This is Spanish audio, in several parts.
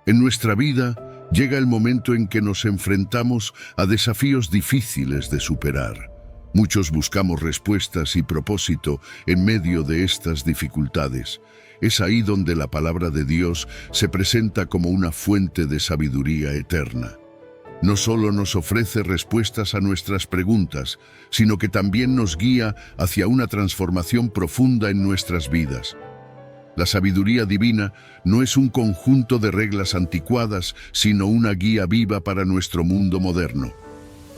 En nuestra vida llega el momento en que nos enfrentamos a desafíos difíciles de superar. Muchos buscamos respuestas y propósito en medio de estas dificultades. Es ahí donde la palabra de Dios se presenta como una fuente de sabiduría eterna. No solo nos ofrece respuestas a nuestras preguntas, sino que también nos guía hacia una transformación profunda en nuestras vidas. La sabiduría divina no es un conjunto de reglas anticuadas, sino una guía viva para nuestro mundo moderno.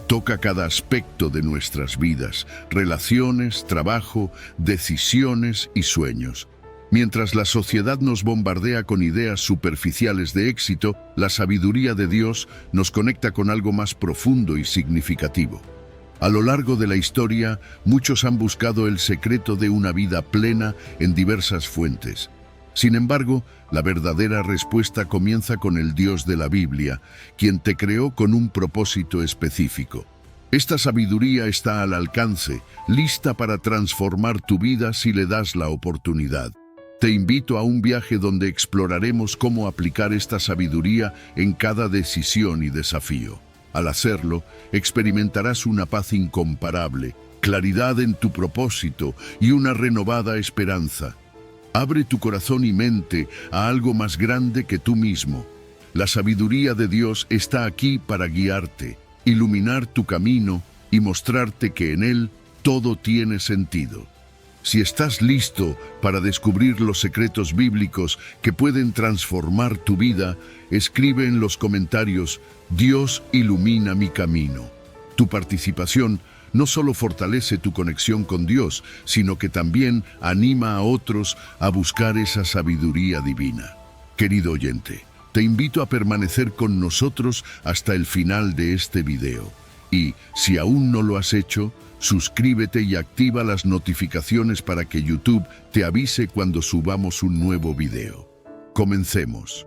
Toca cada aspecto de nuestras vidas, relaciones, trabajo, decisiones y sueños. Mientras la sociedad nos bombardea con ideas superficiales de éxito, la sabiduría de Dios nos conecta con algo más profundo y significativo. A lo largo de la historia, muchos han buscado el secreto de una vida plena en diversas fuentes. Sin embargo, la verdadera respuesta comienza con el Dios de la Biblia, quien te creó con un propósito específico. Esta sabiduría está al alcance, lista para transformar tu vida si le das la oportunidad. Te invito a un viaje donde exploraremos cómo aplicar esta sabiduría en cada decisión y desafío. Al hacerlo, experimentarás una paz incomparable, claridad en tu propósito y una renovada esperanza. Abre tu corazón y mente a algo más grande que tú mismo. La sabiduría de Dios está aquí para guiarte, iluminar tu camino y mostrarte que en Él todo tiene sentido. Si estás listo para descubrir los secretos bíblicos que pueden transformar tu vida, escribe en los comentarios: Dios ilumina mi camino. Tu participación no solo fortalece tu conexión con Dios, sino que también anima a otros a buscar esa sabiduría divina. Querido oyente, te invito a permanecer con nosotros hasta el final de este video. Y, si aún no lo has hecho, suscríbete y activa las notificaciones para que YouTube te avise cuando subamos un nuevo video. Comencemos.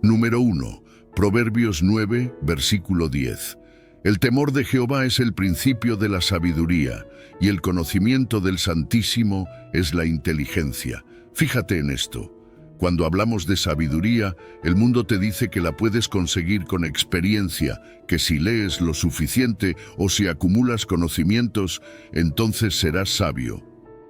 Número 1. Proverbios 9, versículo 10. El temor de Jehová es el principio de la sabiduría, y el conocimiento del Santísimo es la inteligencia. Fíjate en esto. Cuando hablamos de sabiduría, el mundo te dice que la puedes conseguir con experiencia, que si lees lo suficiente o si acumulas conocimientos, entonces serás sabio.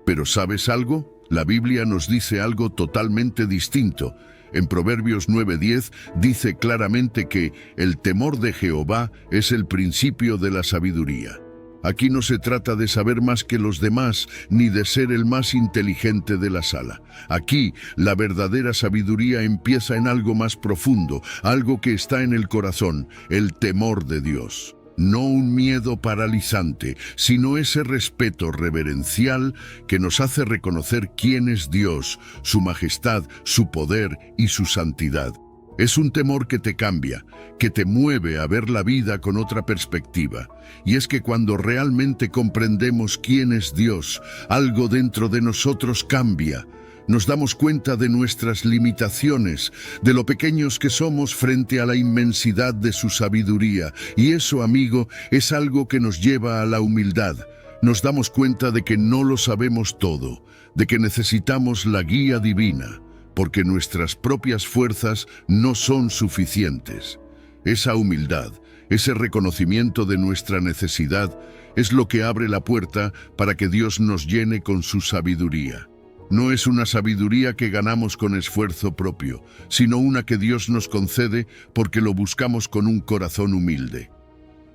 ¿Pero sabes algo? La Biblia nos dice algo totalmente distinto. En Proverbios 9:10 dice claramente que el temor de Jehová es el principio de la sabiduría. Aquí no se trata de saber más que los demás, ni de ser el más inteligente de la sala. Aquí, la verdadera sabiduría empieza en algo más profundo, algo que está en el corazón, el temor de Dios. No un miedo paralizante, sino ese respeto reverencial que nos hace reconocer quién es Dios, su majestad, su poder y su santidad. Es un temor que te cambia, que te mueve a ver la vida con otra perspectiva. Y es que cuando realmente comprendemos quién es Dios, algo dentro de nosotros cambia. Nos damos cuenta de nuestras limitaciones, de lo pequeños que somos frente a la inmensidad de su sabiduría. Y eso, amigo, es algo que nos lleva a la humildad. Nos damos cuenta de que no lo sabemos todo, de que necesitamos la guía divina, porque nuestras propias fuerzas no son suficientes. Esa humildad, ese reconocimiento de nuestra necesidad, es lo que abre la puerta para que Dios nos llene con su sabiduría. No es una sabiduría que ganamos con esfuerzo propio, sino una que Dios nos concede porque lo buscamos con un corazón humilde.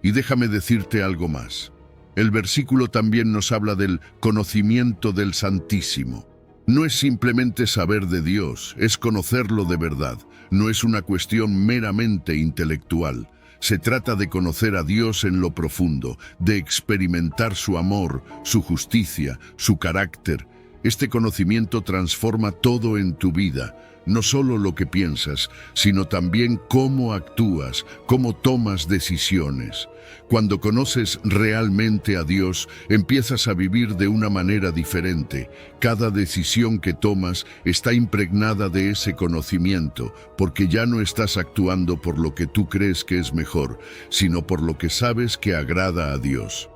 Y déjame decirte algo más. El versículo también nos habla del conocimiento del Santísimo. No es simplemente saber de Dios, es conocerlo de verdad. No es una cuestión meramente intelectual. Se trata de conocer a Dios en lo profundo, de experimentar su amor, su justicia, su carácter. Este conocimiento transforma todo en tu vida, no solo lo que piensas, sino también cómo actúas, cómo tomas decisiones. Cuando conoces realmente a Dios, empiezas a vivir de una manera diferente. Cada decisión que tomas está impregnada de ese conocimiento, porque ya no estás actuando por lo que tú crees que es mejor, sino por lo que sabes que agrada a Dios.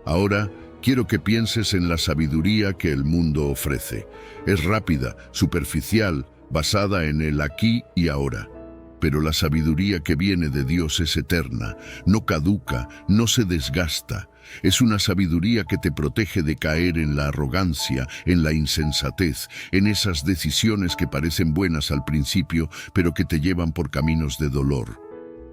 Ahora, quiero que pienses en la sabiduría que el mundo ofrece. Es rápida, superficial, basada en el aquí y ahora. Pero la sabiduría que viene de Dios es eterna, no caduca, no se desgasta. Es una sabiduría que te protege de caer en la arrogancia, en la insensatez, en esas decisiones que parecen buenas al principio, pero que te llevan por caminos de dolor.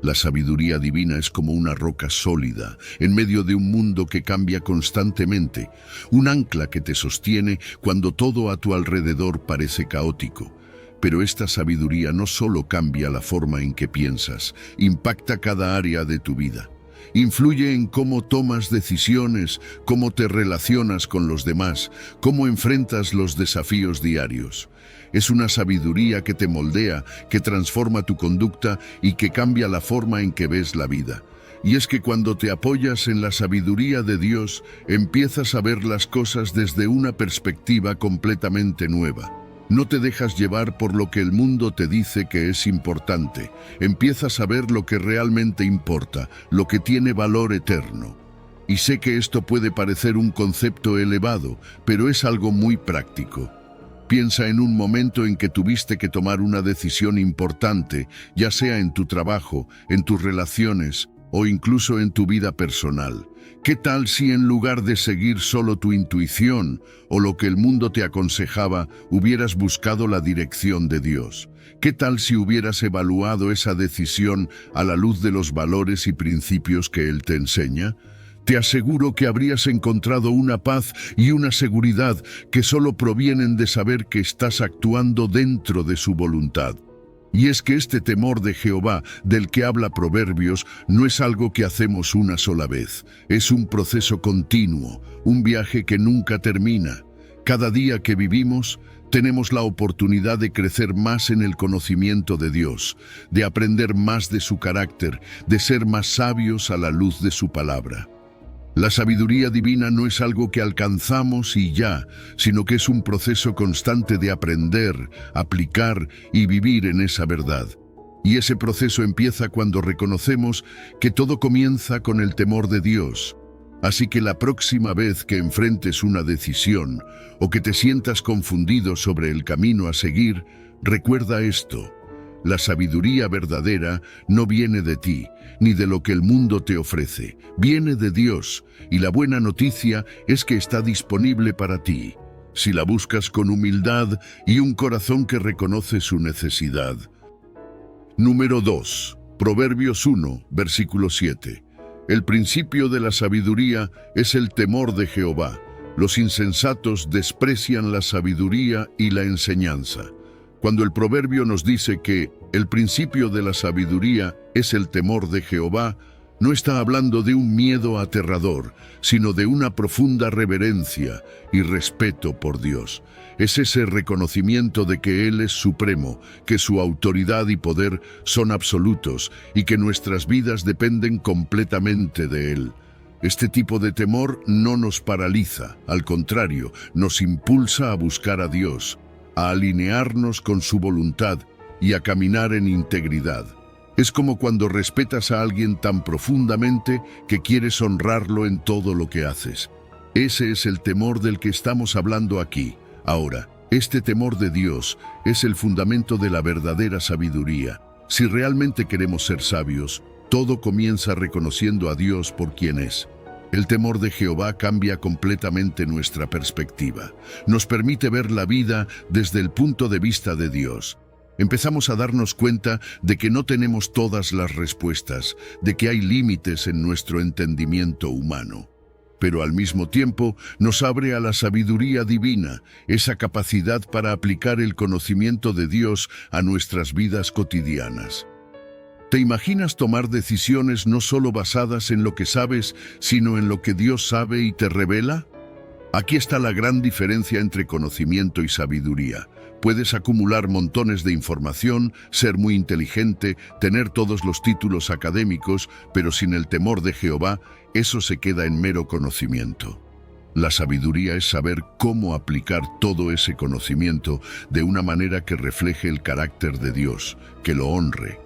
La sabiduría divina es como una roca sólida, en medio de un mundo que cambia constantemente, un ancla que te sostiene cuando todo a tu alrededor parece caótico. Pero esta sabiduría no solo cambia la forma en que piensas, impacta cada área de tu vida. Influye en cómo tomas decisiones, cómo te relacionas con los demás, cómo enfrentas los desafíos diarios. Es una sabiduría que te moldea, que transforma tu conducta y que cambia la forma en que ves la vida. Y es que cuando te apoyas en la sabiduría de Dios, empiezas a ver las cosas desde una perspectiva completamente nueva. No te dejas llevar por lo que el mundo te dice que es importante. Empiezas a ver lo que realmente importa, lo que tiene valor eterno. Y sé que esto puede parecer un concepto elevado, pero es algo muy práctico. Piensa en un momento en que tuviste que tomar una decisión importante, ya sea en tu trabajo, en tus relaciones o incluso en tu vida personal. ¿Qué tal si en lugar de seguir solo tu intuición o lo que el mundo te aconsejaba, hubieras buscado la dirección de Dios? ¿Qué tal si hubieras evaluado esa decisión a la luz de los valores y principios que Él te enseña? Te aseguro que habrías encontrado una paz y una seguridad que solo provienen de saber que estás actuando dentro de su voluntad. Y es que este temor de Jehová, del que habla Proverbios, no es algo que hacemos una sola vez. Es un proceso continuo, un viaje que nunca termina. Cada día que vivimos, tenemos la oportunidad de crecer más en el conocimiento de Dios, de aprender más de su carácter, de ser más sabios a la luz de su palabra. La sabiduría divina no es algo que alcanzamos y ya, sino que es un proceso constante de aprender, aplicar y vivir en esa verdad. Y ese proceso empieza cuando reconocemos que todo comienza con el temor de Dios. Así que la próxima vez que enfrentes una decisión o que te sientas confundido sobre el camino a seguir, recuerda esto. La sabiduría verdadera no viene de ti, ni de lo que el mundo te ofrece. Viene de Dios, y la buena noticia es que está disponible para ti, si la buscas con humildad y un corazón que reconoce su necesidad. Número 2. Proverbios 1, versículo 7. El principio de la sabiduría es el temor de Jehová. Los insensatos desprecian la sabiduría y la enseñanza. Cuando el proverbio nos dice que el principio de la sabiduría es el temor de Jehová, no está hablando de un miedo aterrador, sino de una profunda reverencia y respeto por Dios. Es ese reconocimiento de que Él es supremo, que su autoridad y poder son absolutos y que nuestras vidas dependen completamente de Él. Este tipo de temor no nos paraliza, al contrario, nos impulsa a buscar a Dios, a alinearnos con su voluntad y a caminar en integridad. Es como cuando respetas a alguien tan profundamente que quieres honrarlo en todo lo que haces. Ese es el temor del que estamos hablando aquí. Ahora, este temor de Dios es el fundamento de la verdadera sabiduría. Si realmente queremos ser sabios, todo comienza reconociendo a Dios por quien es. El temor de Jehová cambia completamente nuestra perspectiva. Nos permite ver la vida desde el punto de vista de Dios. Empezamos a darnos cuenta de que no tenemos todas las respuestas, de que hay límites en nuestro entendimiento humano. Pero al mismo tiempo nos abre a la sabiduría divina, esa capacidad para aplicar el conocimiento de Dios a nuestras vidas cotidianas. ¿Te imaginas tomar decisiones no solo basadas en lo que sabes, sino en lo que Dios sabe y te revela? Aquí está la gran diferencia entre conocimiento y sabiduría. Puedes acumular montones de información, ser muy inteligente, tener todos los títulos académicos, pero sin el temor de Jehová, eso se queda en mero conocimiento. La sabiduría es saber cómo aplicar todo ese conocimiento de una manera que refleje el carácter de Dios, que lo honre.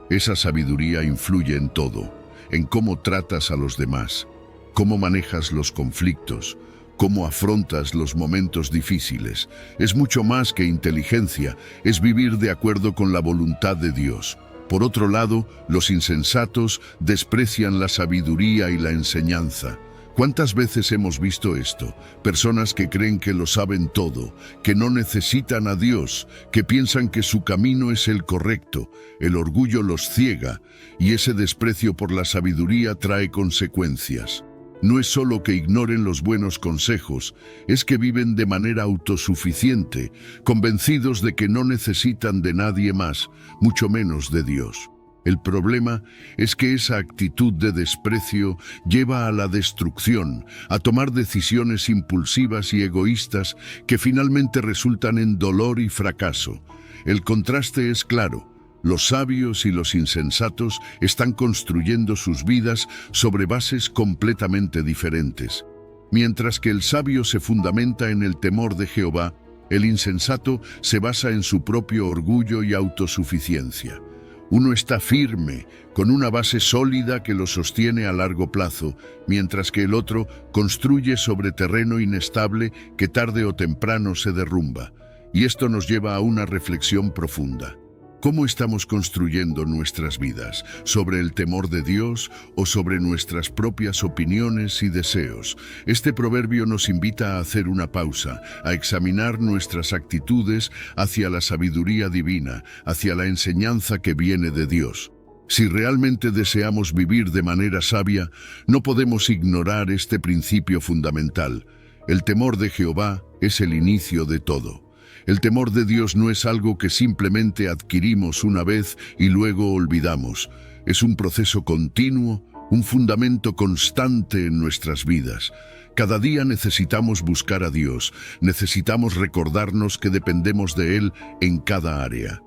Esa sabiduría influye en todo, en cómo tratas a los demás, cómo manejas los conflictos, cómo afrontas los momentos difíciles. Es mucho más que inteligencia, es vivir de acuerdo con la voluntad de Dios. Por otro lado, los insensatos desprecian la sabiduría y la enseñanza. ¿Cuántas veces hemos visto esto? Personas que creen que lo saben todo, que no necesitan a Dios, que piensan que su camino es el correcto. El orgullo los ciega y ese desprecio por la sabiduría trae consecuencias. No es solo que ignoren los buenos consejos, es que viven de manera autosuficiente, convencidos de que no necesitan de nadie más, mucho menos de Dios. El problema es que esa actitud de desprecio lleva a la destrucción, a tomar decisiones impulsivas y egoístas que finalmente resultan en dolor y fracaso. El contraste es claro. Los sabios y los insensatos están construyendo sus vidas sobre bases completamente diferentes. Mientras que el sabio se fundamenta en el temor de Jehová, el insensato se basa en su propio orgullo y autosuficiencia. Uno está firme, con una base sólida que lo sostiene a largo plazo, mientras que el otro construye sobre terreno inestable que tarde o temprano se derrumba. Y esto nos lleva a una reflexión profunda. ¿Cómo estamos construyendo nuestras vidas? ¿Sobre el temor de Dios o sobre nuestras propias opiniones y deseos? Este proverbio nos invita a hacer una pausa, a examinar nuestras actitudes hacia la sabiduría divina, hacia la enseñanza que viene de Dios. Si realmente deseamos vivir de manera sabia, no podemos ignorar este principio fundamental. El temor de Jehová es el inicio de todo. El temor de Dios no es algo que simplemente adquirimos una vez y luego olvidamos. Es un proceso continuo, un fundamento constante en nuestras vidas. Cada día necesitamos buscar a Dios, necesitamos recordarnos que dependemos de Él en cada área.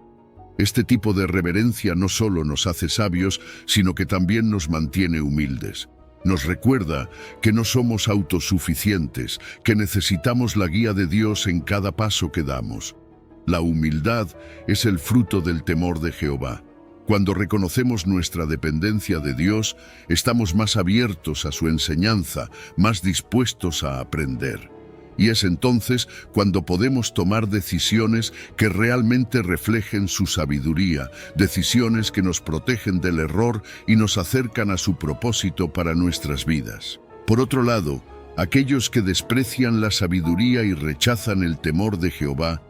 Este tipo de reverencia no solo nos hace sabios, sino que también nos mantiene humildes. Nos recuerda que no somos autosuficientes, que necesitamos la guía de Dios en cada paso que damos. La humildad es el fruto del temor de Jehová. Cuando reconocemos nuestra dependencia de Dios, estamos más abiertos a su enseñanza, más dispuestos a aprender. Y es entonces cuando podemos tomar decisiones que realmente reflejen su sabiduría, decisiones que nos protegen del error y nos acercan a su propósito para nuestras vidas. Por otro lado, aquellos que desprecian la sabiduría y rechazan el temor de Jehová,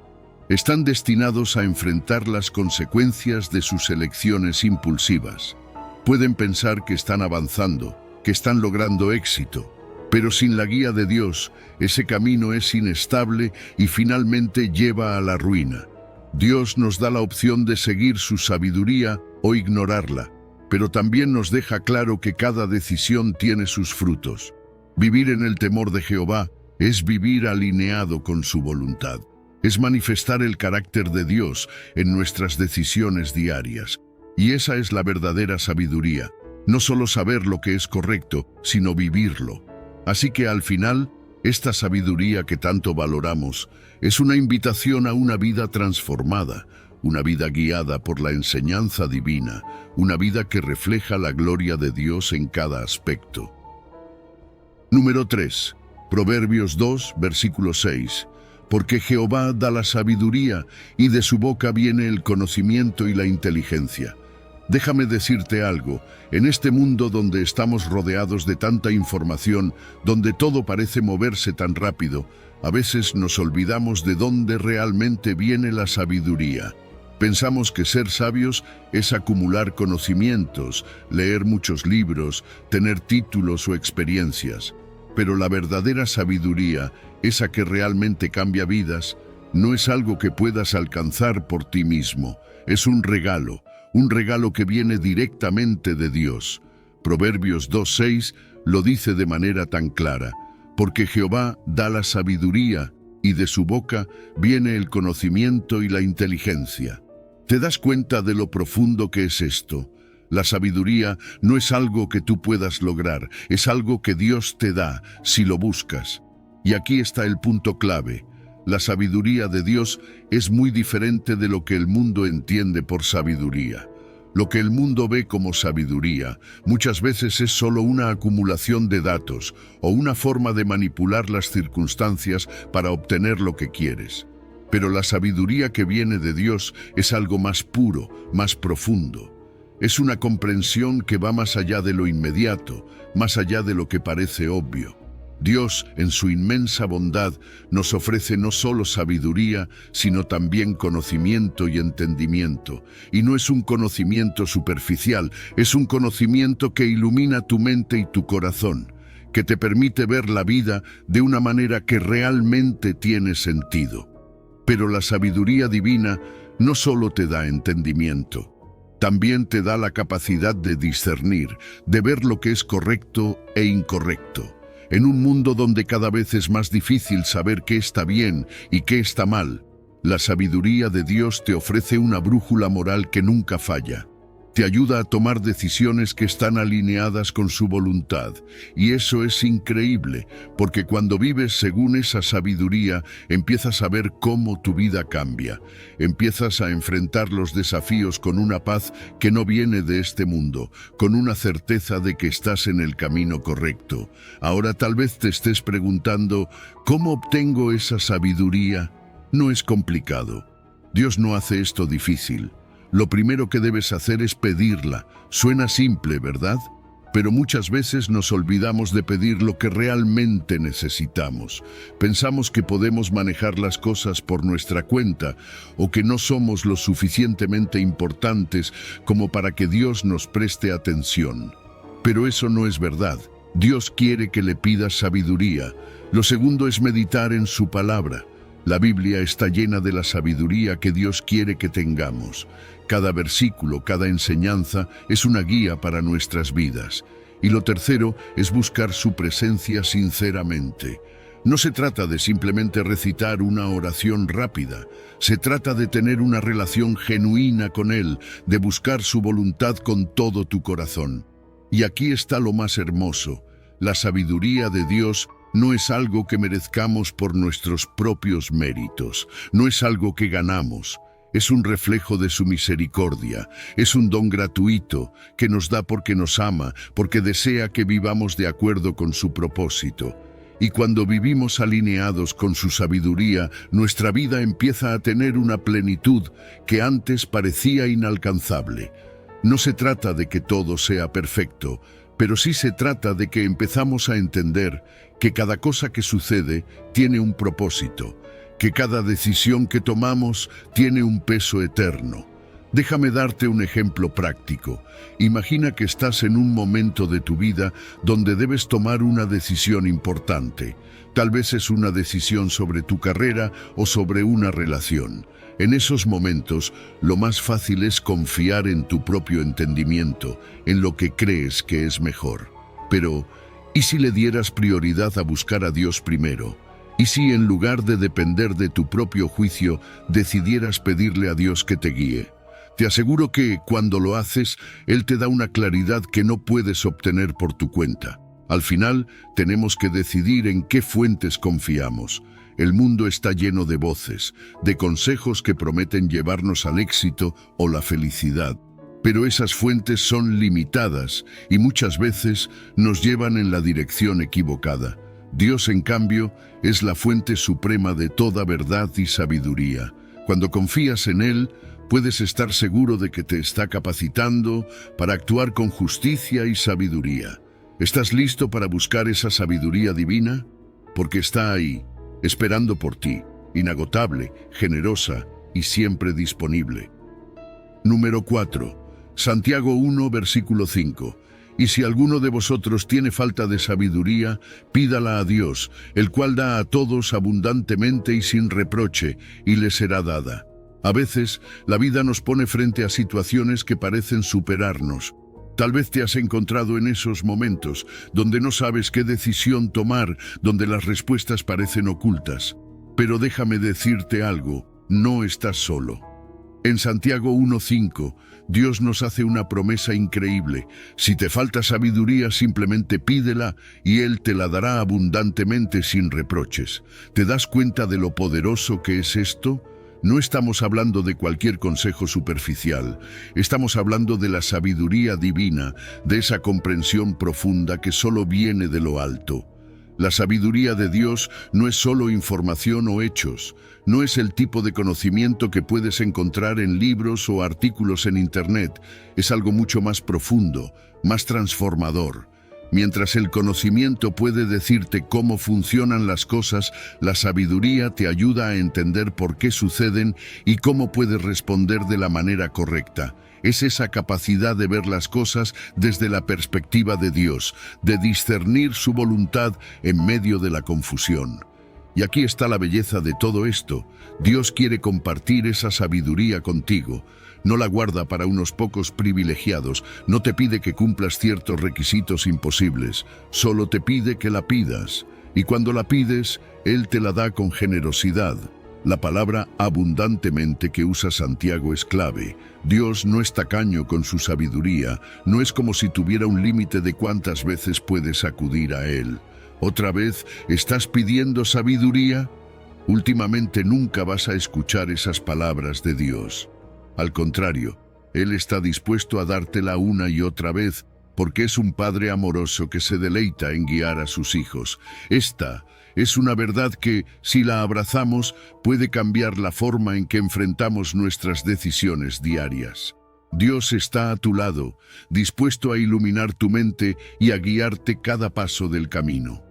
están destinados a enfrentar las consecuencias de sus elecciones impulsivas. Pueden pensar que están avanzando, que están logrando éxito, pero sin la guía de Dios, ese camino es inestable y finalmente lleva a la ruina. Dios nos da la opción de seguir su sabiduría o ignorarla, pero también nos deja claro que cada decisión tiene sus frutos. Vivir en el temor de Jehová es vivir alineado con su voluntad. Es manifestar el carácter de Dios en nuestras decisiones diarias. Y esa es la verdadera sabiduría. No solo saber lo que es correcto, sino vivirlo. Así que al final, esta sabiduría que tanto valoramos es una invitación a una vida transformada, una vida guiada por la enseñanza divina, una vida que refleja la gloria de Dios en cada aspecto. Número 3. Proverbios 2, versículo 6. Porque Jehová da la sabiduría y de su boca viene el conocimiento y la inteligencia. Déjame decirte algo, en este mundo donde estamos rodeados de tanta información, donde todo parece moverse tan rápido, a veces nos olvidamos de dónde realmente viene la sabiduría. Pensamos que ser sabios es acumular conocimientos, leer muchos libros, tener títulos o experiencias. Pero la verdadera sabiduría, esa que realmente cambia vidas, no es algo que puedas alcanzar por ti mismo, es un regalo que viene directamente de Dios. Proverbios 2:6 lo dice de manera tan clara, porque Jehová da la sabiduría y de su boca viene el conocimiento y la inteligencia. ¿Te das cuenta de lo profundo que es esto? La sabiduría no es algo que tú puedas lograr, es algo que Dios te da si lo buscas. Y aquí está el punto clave. La sabiduría de Dios es muy diferente de lo que el mundo entiende por sabiduría. Lo que el mundo ve como sabiduría muchas veces es solo una acumulación de datos o una forma de manipular las circunstancias para obtener lo que quieres. Pero la sabiduría que viene de Dios es algo más puro, más profundo. Es una comprensión que va más allá de lo inmediato, más allá de lo que parece obvio. Dios, en su inmensa bondad, nos ofrece no solo sabiduría, sino también conocimiento y entendimiento. Y no es un conocimiento superficial, es un conocimiento que ilumina tu mente y tu corazón, que te permite ver la vida de una manera que realmente tiene sentido. Pero la sabiduría divina no solo te da entendimiento, también te da la capacidad de discernir, de ver lo que es correcto e incorrecto. En un mundo donde cada vez es más difícil saber qué está bien y qué está mal, la sabiduría de Dios te ofrece una brújula moral que nunca falla. Te ayuda a tomar decisiones que están alineadas con su voluntad. Y eso es increíble, porque cuando vives según esa sabiduría, empiezas a ver cómo tu vida cambia. Empiezas a enfrentar los desafíos con una paz que no viene de este mundo, con una certeza de que estás en el camino correcto. Ahora tal vez te estés preguntando, ¿cómo obtengo esa sabiduría? No es complicado. Dios no hace esto difícil. Lo primero que debes hacer es pedirla. Suena simple, ¿verdad? Pero muchas veces nos olvidamos de pedir lo que realmente necesitamos. Pensamos que podemos manejar las cosas por nuestra cuenta o que no somos lo suficientemente importantes como para que Dios nos preste atención. Pero eso no es verdad. Dios quiere que le pidas sabiduría. Lo segundo es meditar en su palabra. La Biblia está llena de la sabiduría que Dios quiere que tengamos. Cada versículo, cada enseñanza es una guía para nuestras vidas. Y lo tercero es buscar su presencia sinceramente. No se trata de simplemente recitar una oración rápida. Se trata de tener una relación genuina con Él, de buscar su voluntad con todo tu corazón. Y aquí está lo más hermoso. La sabiduría de Dios no es algo que merezcamos por nuestros propios méritos, no es algo que ganamos. Es un reflejo de su misericordia, es un don gratuito que nos da porque nos ama, porque desea que vivamos de acuerdo con su propósito. Y cuando vivimos alineados con su sabiduría, nuestra vida empieza a tener una plenitud que antes parecía inalcanzable. No se trata de que todo sea perfecto, pero sí se trata de que empezamos a entender que cada cosa que sucede tiene un propósito, que cada decisión que tomamos tiene un peso eterno. Déjame darte un ejemplo práctico. Imagina que estás en un momento de tu vida donde debes tomar una decisión importante. Tal vez es una decisión sobre tu carrera o sobre una relación. En esos momentos, lo más fácil es confiar en tu propio entendimiento, en lo que crees que es mejor. Pero, ¿y si le dieras prioridad a buscar a Dios primero? ¿Y si en lugar de depender de tu propio juicio, decidieras pedirle a Dios que te guíe? Te aseguro que, cuando lo haces, Él te da una claridad que no puedes obtener por tu cuenta. Al final, tenemos que decidir en qué fuentes confiamos. El mundo está lleno de voces, de consejos que prometen llevarnos al éxito o la felicidad. Pero esas fuentes son limitadas y muchas veces nos llevan en la dirección equivocada. Dios, en cambio, es la fuente suprema de toda verdad y sabiduría. Cuando confías en Él, puedes estar seguro de que te está capacitando para actuar con justicia y sabiduría. ¿Estás listo para buscar esa sabiduría divina? Porque está ahí, esperando por ti, inagotable, generosa y siempre disponible. Número 4. Santiago 1, versículo 5. Y si alguno de vosotros tiene falta de sabiduría, pídala a Dios, el cual da a todos abundantemente y sin reproche, y le será dada. A veces, la vida nos pone frente a situaciones que parecen superarnos. Tal vez te has encontrado en esos momentos, donde no sabes qué decisión tomar, donde las respuestas parecen ocultas. Pero déjame decirte algo, no estás solo. En Santiago 1:5, Dios nos hace una promesa increíble. Si te falta sabiduría, simplemente pídela y Él te la dará abundantemente sin reproches. ¿Te das cuenta de lo poderoso que es esto? No estamos hablando de cualquier consejo superficial. Estamos hablando de la sabiduría divina, de esa comprensión profunda que solo viene de lo alto. La sabiduría de Dios no es solo información o hechos, no es el tipo de conocimiento que puedes encontrar en libros o artículos en Internet, es algo mucho más profundo, más transformador. Mientras el conocimiento puede decirte cómo funcionan las cosas, la sabiduría te ayuda a entender por qué suceden y cómo puedes responder de la manera correcta. Es esa capacidad de ver las cosas desde la perspectiva de Dios, de discernir su voluntad en medio de la confusión. Y aquí está la belleza de todo esto. Dios quiere compartir esa sabiduría contigo. No la guarda para unos pocos privilegiados, no te pide que cumplas ciertos requisitos imposibles, solo te pide que la pidas. Y cuando la pides, Él te la da con generosidad. La palabra abundantemente que usa Santiago es clave. Dios no es tacaño con su sabiduría, no es como si tuviera un límite de cuántas veces puedes acudir a Él. ¿Otra vez estás pidiendo sabiduría? Últimamente nunca vas a escuchar esas palabras de Dios. Al contrario, Él está dispuesto a dártela una y otra vez, porque es un Padre amoroso que se deleita en guiar a sus hijos. Esta es una verdad que, si la abrazamos, puede cambiar la forma en que enfrentamos nuestras decisiones diarias. Dios está a tu lado, dispuesto a iluminar tu mente y a guiarte cada paso del camino.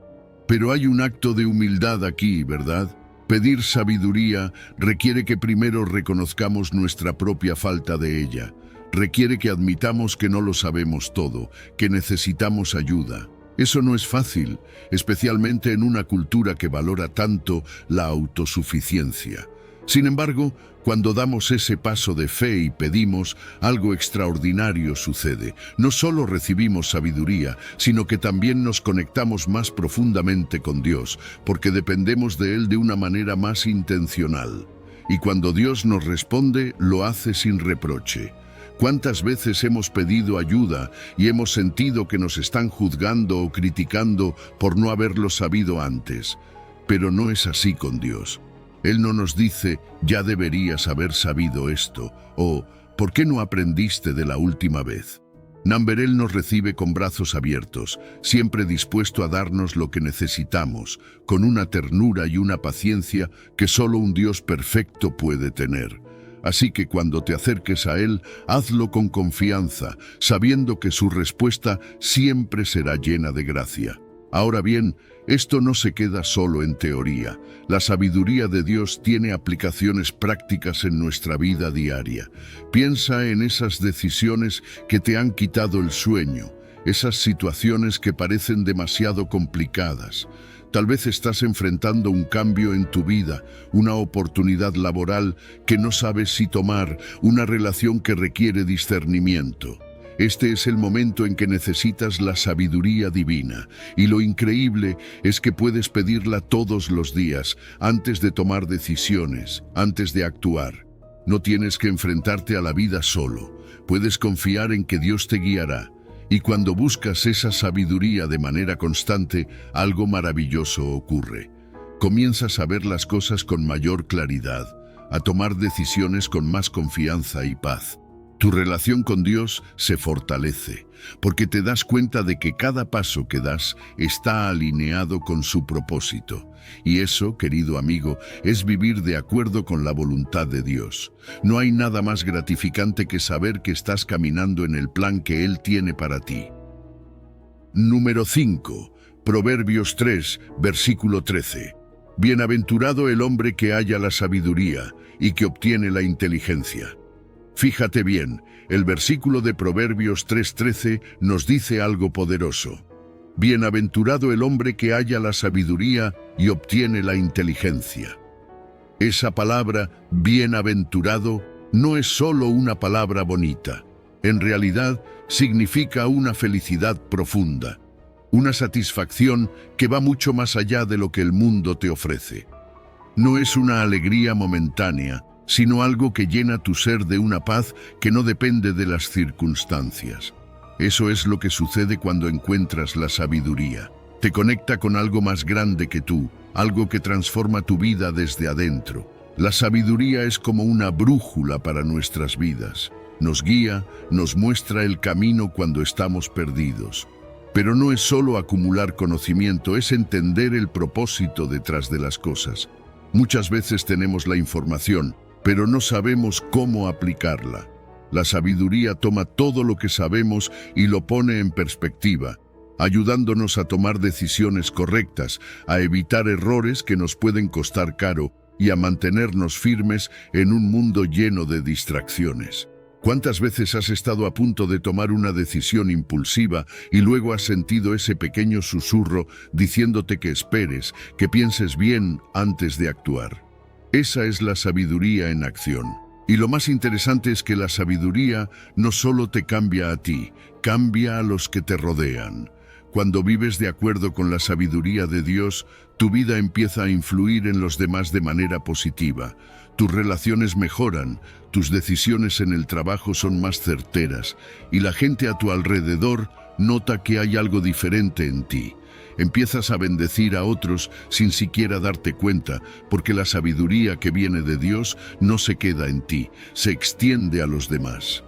Pero hay un acto de humildad aquí, ¿verdad? Pedir sabiduría requiere que primero reconozcamos nuestra propia falta de ella. Requiere que admitamos que no lo sabemos todo, que necesitamos ayuda. Eso no es fácil, especialmente en una cultura que valora tanto la autosuficiencia. Sin embargo, cuando damos ese paso de fe y pedimos, algo extraordinario sucede. No solo recibimos sabiduría, sino que también nos conectamos más profundamente con Dios, porque dependemos de Él de una manera más intencional. Y cuando Dios nos responde, lo hace sin reproche. ¿Cuántas veces hemos pedido ayuda y hemos sentido que nos están juzgando o criticando por no haberlo sabido antes? Pero no es así con Dios. Él no nos dice, ya deberías haber sabido esto, o ¿por qué no aprendiste de la última vez? Namberel nos recibe con brazos abiertos, siempre dispuesto a darnos lo que necesitamos, con una ternura y una paciencia que solo un Dios perfecto puede tener. Así que cuando te acerques a Él, hazlo con confianza, sabiendo que su respuesta siempre será llena de gracia. Ahora bien, esto no se queda solo en teoría. La sabiduría de Dios tiene aplicaciones prácticas en nuestra vida diaria. Piensa en esas decisiones que te han quitado el sueño, esas situaciones que parecen demasiado complicadas. Tal vez estás enfrentando un cambio en tu vida, una oportunidad laboral que no sabes si tomar, una relación que requiere discernimiento. Este es el momento en que necesitas la sabiduría divina, y lo increíble es que puedes pedirla todos los días, antes de tomar decisiones, antes de actuar. No tienes que enfrentarte a la vida solo, puedes confiar en que Dios te guiará. Y cuando buscas esa sabiduría de manera constante, algo maravilloso ocurre. Comienzas a ver las cosas con mayor claridad, a tomar decisiones con más confianza y paz. Tu relación con Dios se fortalece, porque te das cuenta de que cada paso que das está alineado con su propósito. Y eso, querido amigo, es vivir de acuerdo con la voluntad de Dios. No hay nada más gratificante que saber que estás caminando en el plan que Él tiene para ti. Número 5. Proverbios 3, versículo 13. Bienaventurado el hombre que halla la sabiduría y que obtiene la inteligencia. Fíjate bien, el versículo de Proverbios 3:13 nos dice algo poderoso. Bienaventurado el hombre que halla la sabiduría y obtiene la inteligencia. Esa palabra, bienaventurado, no es solo una palabra bonita. En realidad, significa una felicidad profunda, una satisfacción que va mucho más allá de lo que el mundo te ofrece. No es una alegría momentánea, sino algo que llena tu ser de una paz que no depende de las circunstancias. Eso es lo que sucede cuando encuentras la sabiduría. Te conecta con algo más grande que tú, algo que transforma tu vida desde adentro. La sabiduría es como una brújula para nuestras vidas. Nos guía, nos muestra el camino cuando estamos perdidos. Pero no es solo acumular conocimiento, es entender el propósito detrás de las cosas. Muchas veces tenemos la información, pero no sabemos cómo aplicarla. La sabiduría toma todo lo que sabemos y lo pone en perspectiva, ayudándonos a tomar decisiones correctas, a evitar errores que nos pueden costar caro y a mantenernos firmes en un mundo lleno de distracciones. ¿Cuántas veces has estado a punto de tomar una decisión impulsiva y luego has sentido ese pequeño susurro diciéndote que esperes, que pienses bien antes de actuar? Esa es la sabiduría en acción. Y lo más interesante es que la sabiduría no solo te cambia a ti, cambia a los que te rodean. Cuando vives de acuerdo con la sabiduría de Dios, tu vida empieza a influir en los demás de manera positiva. Tus relaciones mejoran, tus decisiones en el trabajo son más certeras y la gente a tu alrededor nota que hay algo diferente en ti. Empiezas a bendecir a otros sin siquiera darte cuenta, porque la sabiduría que viene de Dios no se queda en ti, se extiende a los demás.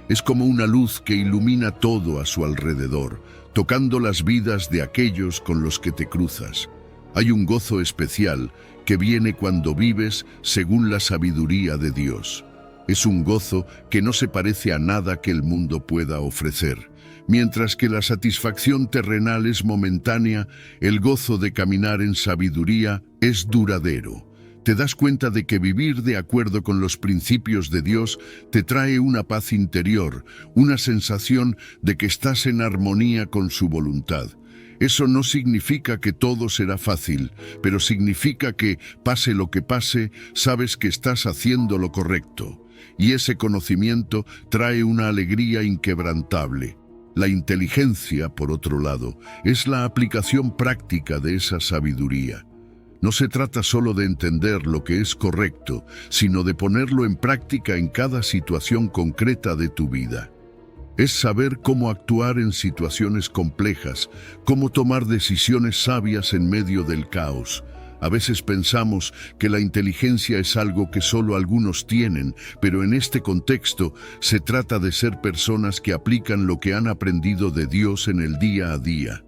Es como una luz que ilumina todo a su alrededor, tocando las vidas de aquellos con los que te cruzas. Hay un gozo especial que viene cuando vives según la sabiduría de Dios. Es un gozo que no se parece a nada que el mundo pueda ofrecer. Mientras que la satisfacción terrenal es momentánea, el gozo de caminar en sabiduría es duradero. Te das cuenta de que vivir de acuerdo con los principios de Dios te trae una paz interior, una sensación de que estás en armonía con su voluntad. Eso no significa que todo será fácil, pero significa que, pase lo que pase, sabes que estás haciendo lo correcto. Y ese conocimiento trae una alegría inquebrantable. La inteligencia, por otro lado, es la aplicación práctica de esa sabiduría. No se trata solo de entender lo que es correcto, sino de ponerlo en práctica en cada situación concreta de tu vida. Es saber cómo actuar en situaciones complejas, cómo tomar decisiones sabias en medio del caos. A veces pensamos que la inteligencia es algo que solo algunos tienen, pero en este contexto se trata de ser personas que aplican lo que han aprendido de Dios en el día a día.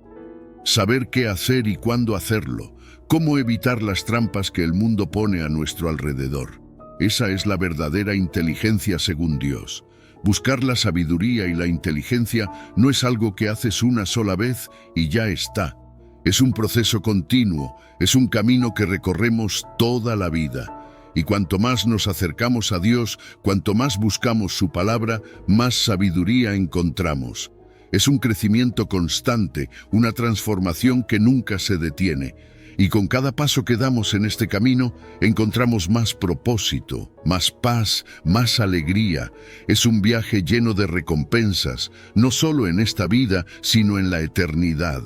Saber qué hacer y cuándo hacerlo, cómo evitar las trampas que el mundo pone a nuestro alrededor. Esa es la verdadera inteligencia según Dios. Buscar la sabiduría y la inteligencia no es algo que haces una sola vez y ya está. Es un proceso continuo, es un camino que recorremos toda la vida. Y cuanto más nos acercamos a Dios, cuanto más buscamos su palabra, más sabiduría encontramos. Es un crecimiento constante, una transformación que nunca se detiene. Y con cada paso que damos en este camino, encontramos más propósito, más paz, más alegría. Es un viaje lleno de recompensas, no solo en esta vida, sino en la eternidad.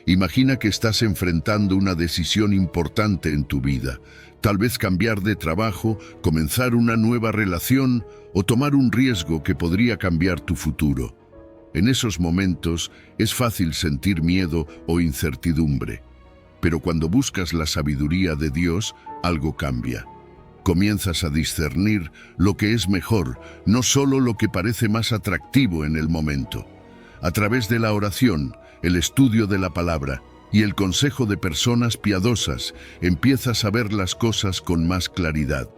Imagina que estás enfrentando una decisión importante en tu vida. Tal vez cambiar de trabajo, comenzar una nueva relación o tomar un riesgo que podría cambiar tu futuro. En esos momentos es fácil sentir miedo o incertidumbre. Pero cuando buscas la sabiduría de Dios, algo cambia. Comienzas a discernir lo que es mejor, no solo lo que parece más atractivo en el momento. A través de la oración, el estudio de la palabra y el consejo de personas piadosas, empiezas a ver las cosas con más claridad.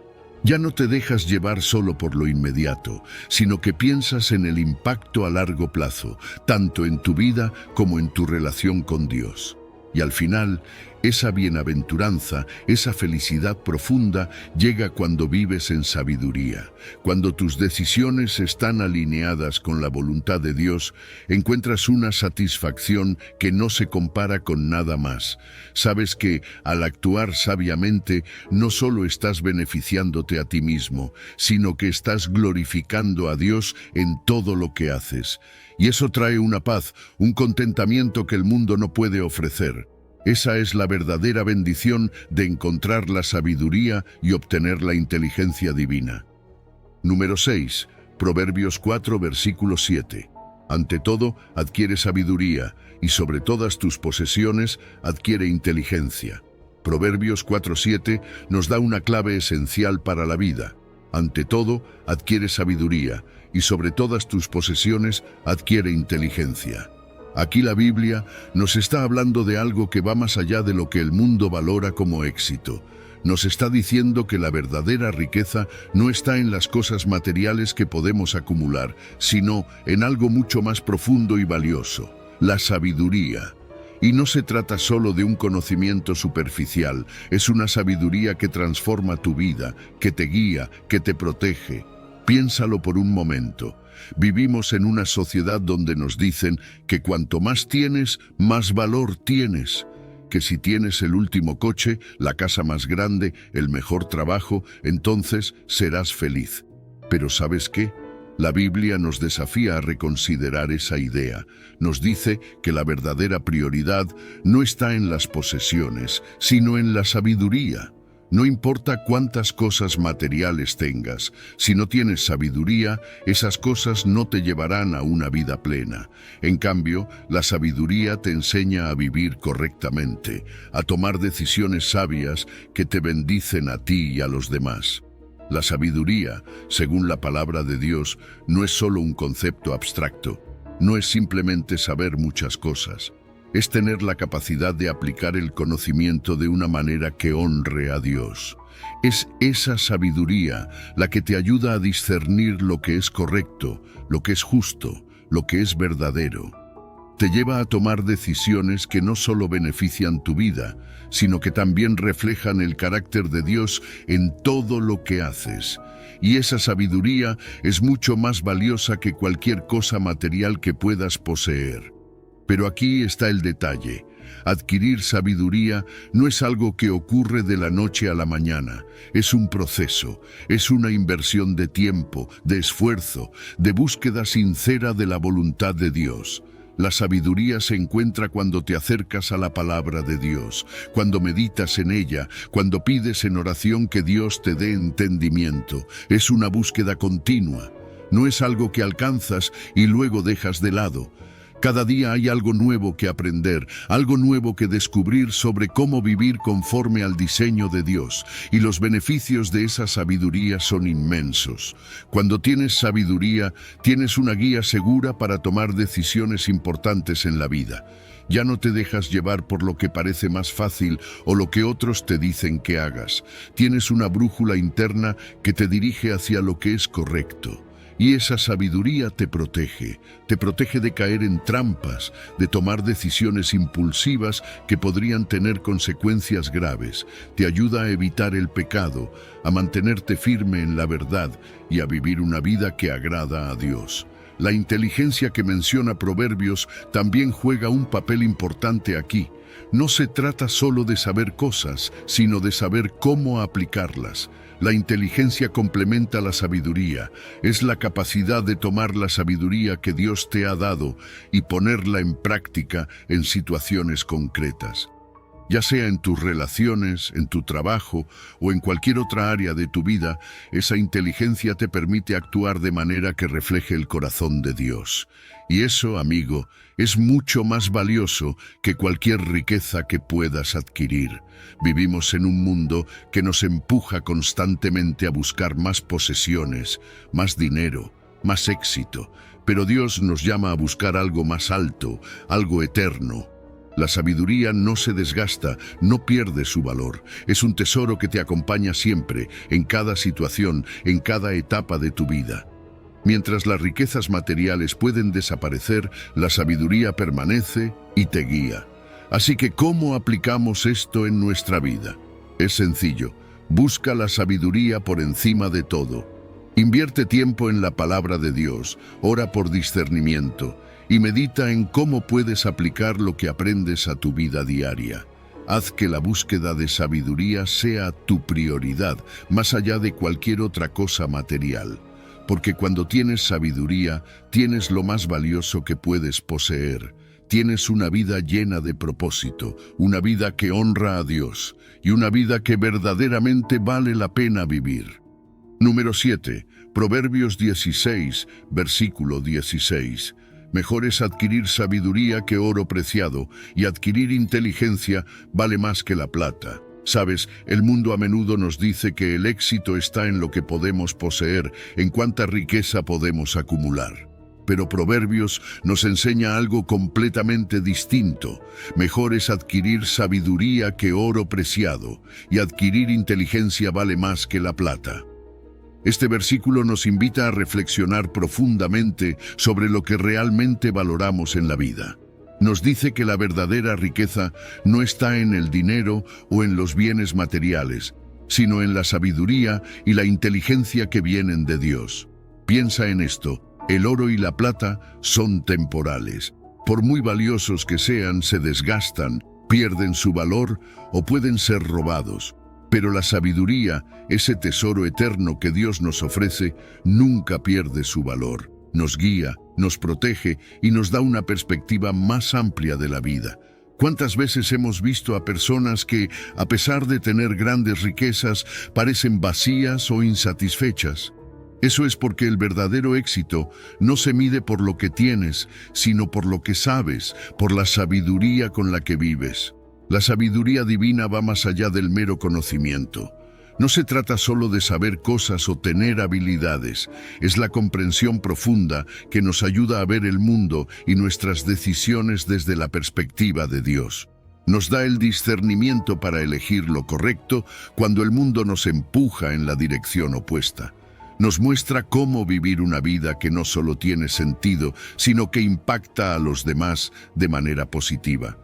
Ya no te dejas llevar solo por lo inmediato, sino que piensas en el impacto a largo plazo, tanto en tu vida como en tu relación con Dios. Y al final, esa bienaventuranza, esa felicidad profunda llega cuando vives en sabiduría. Cuando tus decisiones están alineadas con la voluntad de Dios, encuentras una satisfacción que no se compara con nada más. Sabes que, al actuar sabiamente, no solo estás beneficiándote a ti mismo, sino que estás glorificando a Dios en todo lo que haces. Y eso trae una paz, un contentamiento que el mundo no puede ofrecer. Esa es la verdadera bendición de encontrar la sabiduría y obtener la inteligencia divina. Número 6. Proverbios 4, versículo 7. Ante todo, adquiere sabiduría, y sobre todas tus posesiones, adquiere inteligencia. Proverbios 4:7 nos da una clave esencial para la vida. Ante todo, adquiere sabiduría, y sobre todas tus posesiones, adquiere inteligencia. Aquí la Biblia nos está hablando de algo que va más allá de lo que el mundo valora como éxito. Nos está diciendo que la verdadera riqueza no está en las cosas materiales que podemos acumular, sino en algo mucho más profundo y valioso, la sabiduría. Y no se trata solo de un conocimiento superficial, es una sabiduría que transforma tu vida, que te guía, que te protege. Piénsalo por un momento. Vivimos en una sociedad donde nos dicen que cuanto más tienes, más valor tienes. Que si tienes el último coche, la casa más grande, el mejor trabajo, entonces serás feliz. Pero ¿sabes qué? La Biblia nos desafía a reconsiderar esa idea. Nos dice que la verdadera prioridad no está en las posesiones, sino en la sabiduría. No importa cuántas cosas materiales tengas, si no tienes sabiduría, esas cosas no te llevarán a una vida plena. En cambio, la sabiduría te enseña a vivir correctamente, a tomar decisiones sabias que te bendicen a ti y a los demás. La sabiduría, según la palabra de Dios, no es solo un concepto abstracto, no es simplemente saber muchas cosas. Es tener la capacidad de aplicar el conocimiento de una manera que honre a Dios. Es esa sabiduría la que te ayuda a discernir lo que es correcto, lo que es justo, lo que es verdadero. Te lleva a tomar decisiones que no solo benefician tu vida, sino que también reflejan el carácter de Dios en todo lo que haces. Y esa sabiduría es mucho más valiosa que cualquier cosa material que puedas poseer. Pero aquí está el detalle. Adquirir sabiduría no es algo que ocurre de la noche a la mañana. Es un proceso, es una inversión de tiempo, de esfuerzo, de búsqueda sincera de la voluntad de Dios. La sabiduría se encuentra cuando te acercas a la palabra de Dios, cuando meditas en ella, cuando pides en oración que Dios te dé entendimiento. Es una búsqueda continua. No es algo que alcanzas y luego dejas de lado. Cada día hay algo nuevo que aprender, algo nuevo que descubrir sobre cómo vivir conforme al diseño de Dios, y los beneficios de esa sabiduría son inmensos. Cuando tienes sabiduría, tienes una guía segura para tomar decisiones importantes en la vida. Ya no te dejas llevar por lo que parece más fácil o lo que otros te dicen que hagas. Tienes una brújula interna que te dirige hacia lo que es correcto. Y esa sabiduría te protege de caer en trampas, de tomar decisiones impulsivas que podrían tener consecuencias graves. Te ayuda a evitar el pecado, a mantenerte firme en la verdad y a vivir una vida que agrada a Dios. La inteligencia que menciona Proverbios también juega un papel importante aquí. No se trata solo de saber cosas, sino de saber cómo aplicarlas. La inteligencia complementa la sabiduría. Es la capacidad de tomar la sabiduría que Dios te ha dado y ponerla en práctica en situaciones concretas. Ya sea en tus relaciones, en tu trabajo o en cualquier otra área de tu vida, esa inteligencia te permite actuar de manera que refleje el corazón de Dios. Y eso, amigo, es mucho más valioso que cualquier riqueza que puedas adquirir. Vivimos en un mundo que nos empuja constantemente a buscar más posesiones, más dinero, más éxito, pero Dios nos llama a buscar algo más alto, algo eterno. La sabiduría no se desgasta, no pierde su valor. Es un tesoro que te acompaña siempre, en cada situación, en cada etapa de tu vida. Mientras las riquezas materiales pueden desaparecer, la sabiduría permanece y te guía. Así que, ¿cómo aplicamos esto en nuestra vida? Es sencillo. Busca la sabiduría por encima de todo. Invierte tiempo en la palabra de Dios, ora por discernimiento y medita en cómo puedes aplicar lo que aprendes a tu vida diaria. Haz que la búsqueda de sabiduría sea tu prioridad, más allá de cualquier otra cosa material. Porque cuando tienes sabiduría, tienes lo más valioso que puedes poseer. Tienes una vida llena de propósito, una vida que honra a Dios y una vida que verdaderamente vale la pena vivir. Número 7. Proverbios 16, versículo 16. Mejor es adquirir sabiduría que oro preciado, y adquirir inteligencia vale más que la plata. Sabes, el mundo a menudo nos dice que el éxito está en lo que podemos poseer, en cuánta riqueza podemos acumular. Pero Proverbios nos enseña algo completamente distinto. Mejor es adquirir sabiduría que oro preciado, y adquirir inteligencia vale más que la plata. Este versículo nos invita a reflexionar profundamente sobre lo que realmente valoramos en la vida. Nos dice que la verdadera riqueza no está en el dinero o en los bienes materiales, sino en la sabiduría y la inteligencia que vienen de Dios. Piensa en esto. El oro y la plata son temporales. Por muy valiosos que sean, se desgastan, pierden su valor o pueden ser robados. Pero la sabiduría, ese tesoro eterno que Dios nos ofrece, nunca pierde su valor. Nos guía, nos protege y nos da una perspectiva más amplia de la vida. ¿Cuántas veces hemos visto a personas que, a pesar de tener grandes riquezas, parecen vacías o insatisfechas? Eso es porque el verdadero éxito no se mide por lo que tienes, sino por lo que sabes, por la sabiduría con la que vives. La sabiduría divina va más allá del mero conocimiento. No se trata solo de saber cosas o tener habilidades, es la comprensión profunda que nos ayuda a ver el mundo y nuestras decisiones desde la perspectiva de Dios. Nos da el discernimiento para elegir lo correcto cuando el mundo nos empuja en la dirección opuesta. Nos muestra cómo vivir una vida que no solo tiene sentido, sino que impacta a los demás de manera positiva.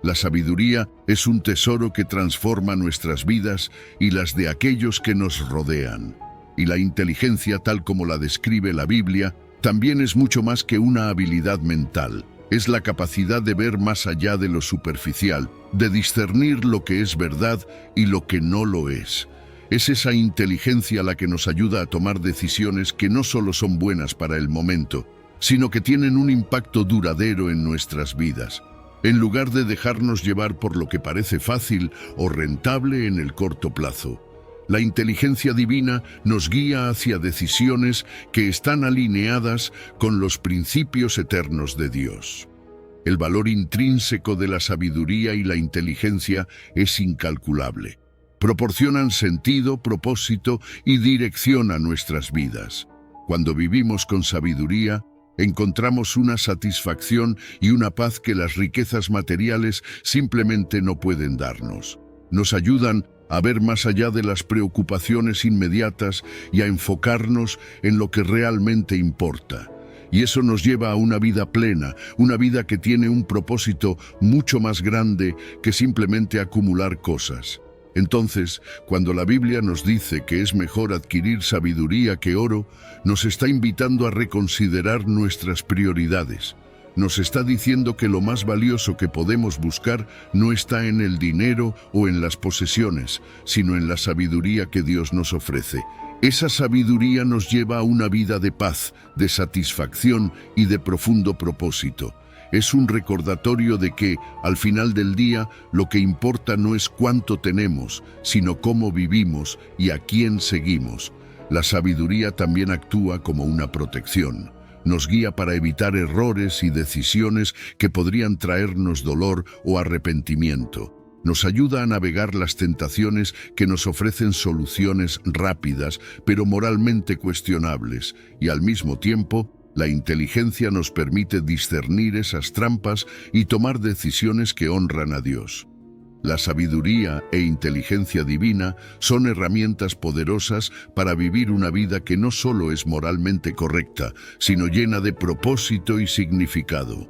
La sabiduría es un tesoro que transforma nuestras vidas y las de aquellos que nos rodean. Y la inteligencia, tal como la describe la Biblia, también es mucho más que una habilidad mental. Es la capacidad de ver más allá de lo superficial, de discernir lo que es verdad y lo que no lo es. Es esa inteligencia la que nos ayuda a tomar decisiones que no solo son buenas para el momento, sino que tienen un impacto duradero en nuestras vidas. En lugar de dejarnos llevar por lo que parece fácil o rentable en el corto plazo. La inteligencia divina nos guía hacia decisiones que están alineadas con los principios eternos de Dios. El valor intrínseco de la sabiduría y la inteligencia es incalculable. Proporcionan sentido, propósito y dirección a nuestras vidas. Cuando vivimos con sabiduría, encontramos una satisfacción y una paz que las riquezas materiales simplemente no pueden darnos. Nos ayudan a ver más allá de las preocupaciones inmediatas y a enfocarnos en lo que realmente importa. Y eso nos lleva a una vida plena, una vida que tiene un propósito mucho más grande que simplemente acumular cosas. Entonces, cuando la Biblia nos dice que es mejor adquirir sabiduría que oro, nos está invitando a reconsiderar nuestras prioridades. Nos está diciendo que lo más valioso que podemos buscar no está en el dinero o en las posesiones, sino en la sabiduría que Dios nos ofrece. Esa sabiduría nos lleva a una vida de paz, de satisfacción y de profundo propósito. Es un recordatorio de que, al final del día, lo que importa no es cuánto tenemos, sino cómo vivimos y a quién seguimos. La sabiduría también actúa como una protección. Nos guía para evitar errores y decisiones que podrían traernos dolor o arrepentimiento. Nos ayuda a navegar las tentaciones que nos ofrecen soluciones rápidas, pero moralmente cuestionables, y al mismo tiempo, la inteligencia nos permite discernir esas trampas y tomar decisiones que honran a Dios. La sabiduría e inteligencia divina son herramientas poderosas para vivir una vida que no solo es moralmente correcta, sino llena de propósito y significado.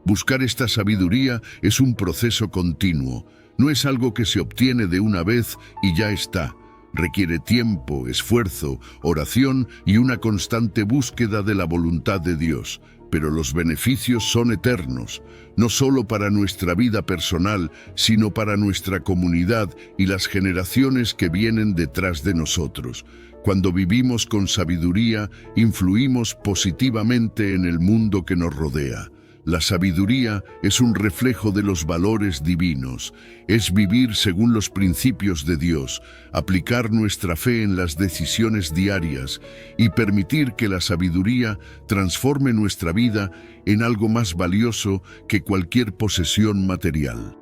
Buscar esta sabiduría es un proceso continuo, no es algo que se obtiene de una vez y ya está. Requiere tiempo, esfuerzo, oración y una constante búsqueda de la voluntad de Dios. Pero los beneficios son eternos, no solo para nuestra vida personal, sino para nuestra comunidad y las generaciones que vienen detrás de nosotros. Cuando vivimos con sabiduría, influimos positivamente en el mundo que nos rodea. La sabiduría es un reflejo de los valores divinos, es vivir según los principios de Dios, aplicar nuestra fe en las decisiones diarias y permitir que la sabiduría transforme nuestra vida en algo más valioso que cualquier posesión material.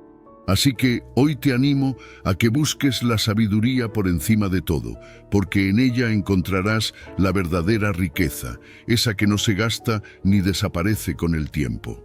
Así que hoy te animo a que busques la sabiduría por encima de todo, porque en ella encontrarás la verdadera riqueza, esa que no se gasta ni desaparece con el tiempo.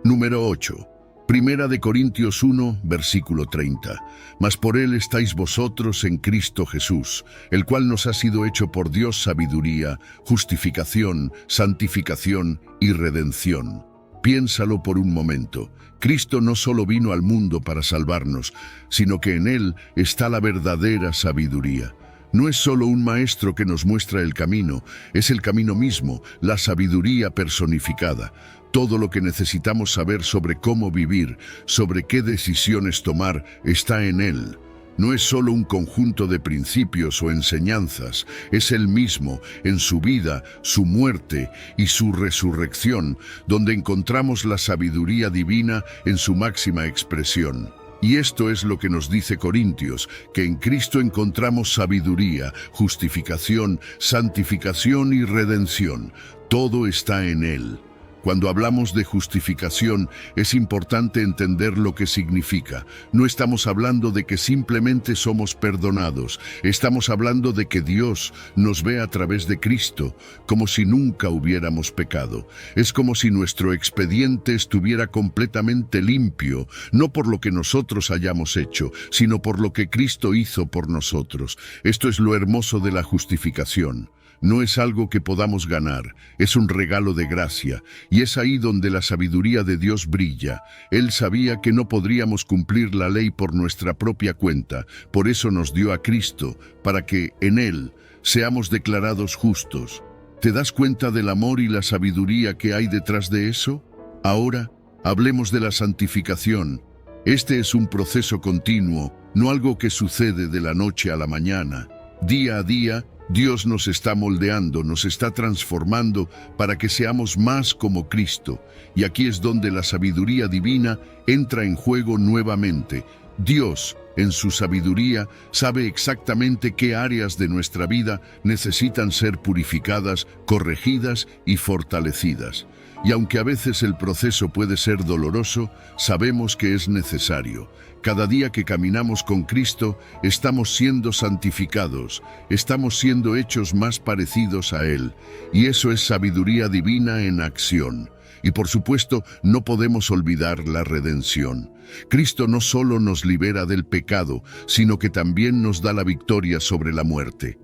Número 8. Primera de Corintios 1, versículo 30. Mas por él estáis vosotros en Cristo Jesús, el cual nos ha sido hecho por Dios sabiduría, justificación, santificación y redención. Piénsalo por un momento. Cristo no solo vino al mundo para salvarnos, sino que en él está la verdadera sabiduría. No es solo un maestro que nos muestra el camino, es el camino mismo, la sabiduría personificada. Todo lo que necesitamos saber sobre cómo vivir, sobre qué decisiones tomar, está en él. No es solo un conjunto de principios o enseñanzas, es él mismo, en su vida, su muerte y su resurrección, donde encontramos la sabiduría divina en su máxima expresión. Y esto es lo que nos dice Corintios, que en Cristo encontramos sabiduría, justificación, santificación y redención. Todo está en él. Cuando hablamos de justificación, es importante entender lo que significa. No estamos hablando de que simplemente somos perdonados. Estamos hablando de que Dios nos ve a través de Cristo, como si nunca hubiéramos pecado. Es como si nuestro expediente estuviera completamente limpio, no por lo que nosotros hayamos hecho, sino por lo que Cristo hizo por nosotros. Esto es lo hermoso de la justificación. No es algo que podamos ganar, es un regalo de gracia, y es ahí donde la sabiduría de Dios brilla. Él sabía que no podríamos cumplir la ley por nuestra propia cuenta, por eso nos dio a Cristo, para que, en Él, seamos declarados justos. ¿Te das cuenta del amor y la sabiduría que hay detrás de eso? Ahora, hablemos de la santificación. Este es un proceso continuo, no algo que sucede de la noche a la mañana. Día a día, Dios nos está moldeando, nos está transformando para que seamos más como Cristo. Y aquí es donde la sabiduría divina entra en juego nuevamente. Dios, en su sabiduría, sabe exactamente qué áreas de nuestra vida necesitan ser purificadas, corregidas y fortalecidas. Y aunque a veces el proceso puede ser doloroso, sabemos que es necesario. Cada día que caminamos con Cristo, estamos siendo santificados, estamos siendo hechos más parecidos a Él. Y eso es sabiduría divina en acción. Y por supuesto, no podemos olvidar la redención. Cristo no solo nos libera del pecado, sino que también nos da la victoria sobre la muerte.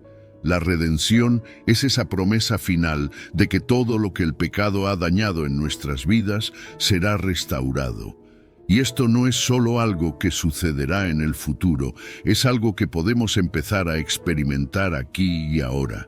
La redención es esa promesa final de que todo lo que el pecado ha dañado en nuestras vidas será restaurado. Y esto no es solo algo que sucederá en el futuro, es algo que podemos empezar a experimentar aquí y ahora.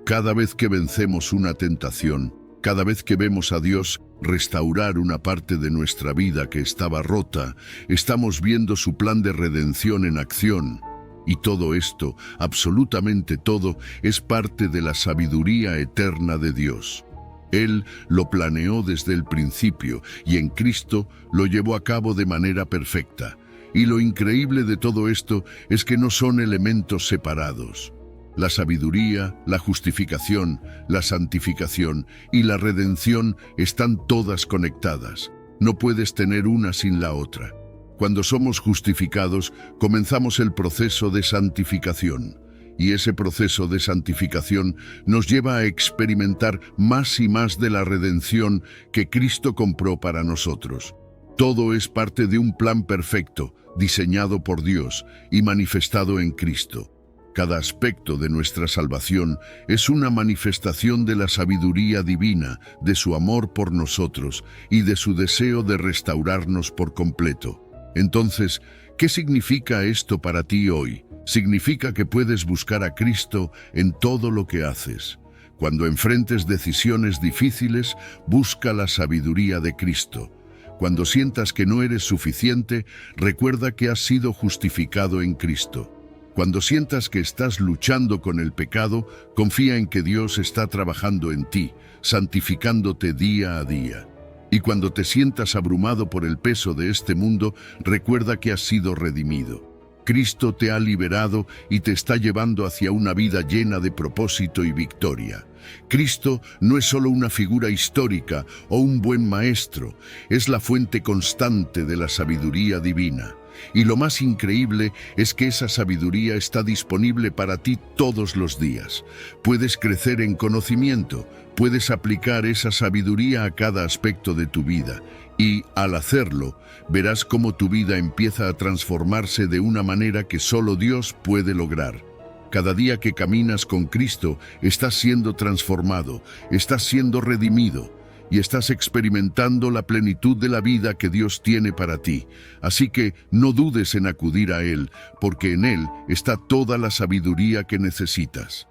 Cada vez que vencemos una tentación, cada vez que vemos a Dios restaurar una parte de nuestra vida que estaba rota, estamos viendo su plan de redención en acción. Y todo esto, absolutamente todo, es parte de la sabiduría eterna de Dios. Él lo planeó desde el principio y en Cristo lo llevó a cabo de manera perfecta. Y lo increíble de todo esto es que no son elementos separados. La sabiduría, la justificación, la santificación y la redención están todas conectadas. No puedes tener una sin la otra. Cuando somos justificados, comenzamos el proceso de santificación. Y ese proceso de santificación nos lleva a experimentar más y más de la redención que Cristo compró para nosotros. Todo es parte de un plan perfecto, diseñado por Dios y manifestado en Cristo. Cada aspecto de nuestra salvación es una manifestación de la sabiduría divina, de su amor por nosotros y de su deseo de restaurarnos por completo. Entonces, ¿qué significa esto para ti hoy? Significa que puedes buscar a Cristo en todo lo que haces. Cuando enfrentes decisiones difíciles, busca la sabiduría de Cristo. Cuando sientas que no eres suficiente, recuerda que has sido justificado en Cristo. Cuando sientas que estás luchando con el pecado, confía en que Dios está trabajando en ti, santificándote día a día. Y cuando te sientas abrumado por el peso de este mundo, recuerda que has sido redimido. Cristo te ha liberado y te está llevando hacia una vida llena de propósito y victoria. Cristo no es solo una figura histórica o un buen maestro, es la fuente constante de la sabiduría divina. Y lo más increíble es que esa sabiduría está disponible para ti todos los días. Puedes crecer en conocimiento, puedes aplicar esa sabiduría a cada aspecto de tu vida. Y, al hacerlo, verás cómo tu vida empieza a transformarse de una manera que solo Dios puede lograr. Cada día que caminas con Cristo, estás siendo transformado, estás siendo redimido y estás experimentando la plenitud de la vida que Dios tiene para ti. Así que no dudes en acudir a Él, porque en Él está toda la sabiduría que necesitas.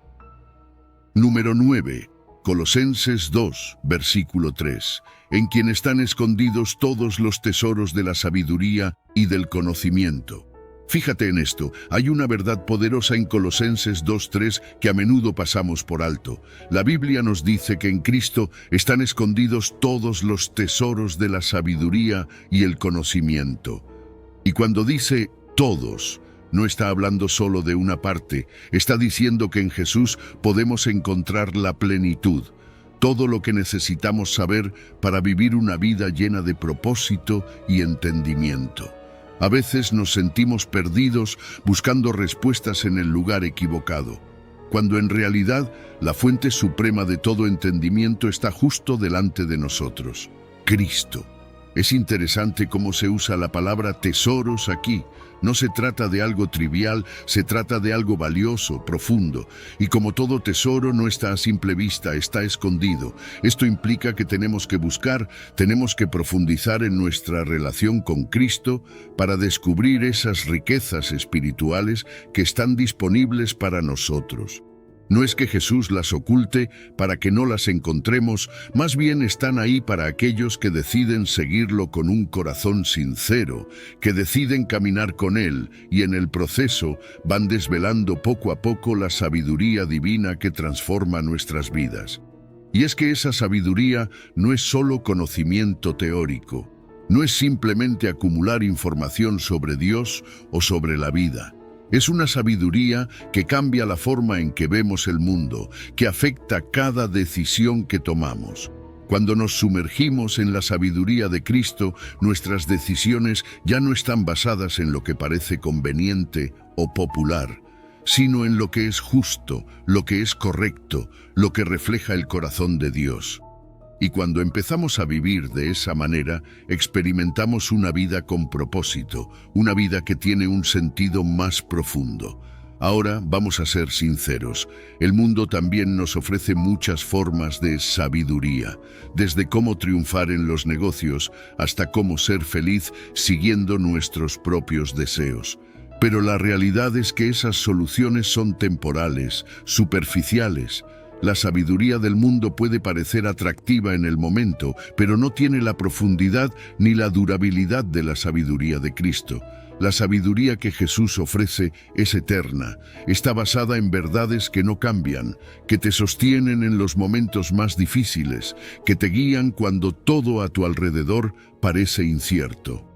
Número 9. Colosenses 2, versículo 3. En quien están escondidos todos los tesoros de la sabiduría y del conocimiento. Fíjate en esto, hay una verdad poderosa en Colosenses 2:3 que a menudo pasamos por alto. La Biblia nos dice que en Cristo están escondidos todos los tesoros de la sabiduría y el conocimiento. Y cuando dice todos, no está hablando solo de una parte, está diciendo que en Jesús podemos encontrar la plenitud, todo lo que necesitamos saber para vivir una vida llena de propósito y entendimiento. A veces nos sentimos perdidos buscando respuestas en el lugar equivocado, cuando en realidad la fuente suprema de todo entendimiento está justo delante de nosotros, Cristo. Es interesante cómo se usa la palabra tesoros aquí. No se trata de algo trivial, se trata de algo valioso, profundo. Y como todo tesoro no está a simple vista, está escondido. Esto implica que tenemos que buscar, tenemos que profundizar en nuestra relación con Cristo para descubrir esas riquezas espirituales que están disponibles para nosotros. No es que Jesús las oculte para que no las encontremos, más bien están ahí para aquellos que deciden seguirlo con un corazón sincero, que deciden caminar con Él y en el proceso van desvelando poco a poco la sabiduría divina que transforma nuestras vidas. Y es que esa sabiduría no es solo conocimiento teórico, no es simplemente acumular información sobre Dios o sobre la vida. Es una sabiduría que cambia la forma en que vemos el mundo, que afecta cada decisión que tomamos. Cuando nos sumergimos en la sabiduría de Cristo, nuestras decisiones ya no están basadas en lo que parece conveniente o popular, sino en lo que es justo, lo que es correcto, lo que refleja el corazón de Dios. Y cuando empezamos a vivir de esa manera, experimentamos una vida con propósito, una vida que tiene un sentido más profundo. Ahora vamos a ser sinceros, el mundo también nos ofrece muchas formas de sabiduría, desde cómo triunfar en los negocios hasta cómo ser feliz siguiendo nuestros propios deseos. Pero la realidad es que esas soluciones son temporales, superficiales. La sabiduría del mundo puede parecer atractiva en el momento, pero no tiene la profundidad ni la durabilidad de la sabiduría de Cristo. La sabiduría que Jesús ofrece es eterna, está basada en verdades que no cambian, que te sostienen en los momentos más difíciles, que te guían cuando todo a tu alrededor parece incierto.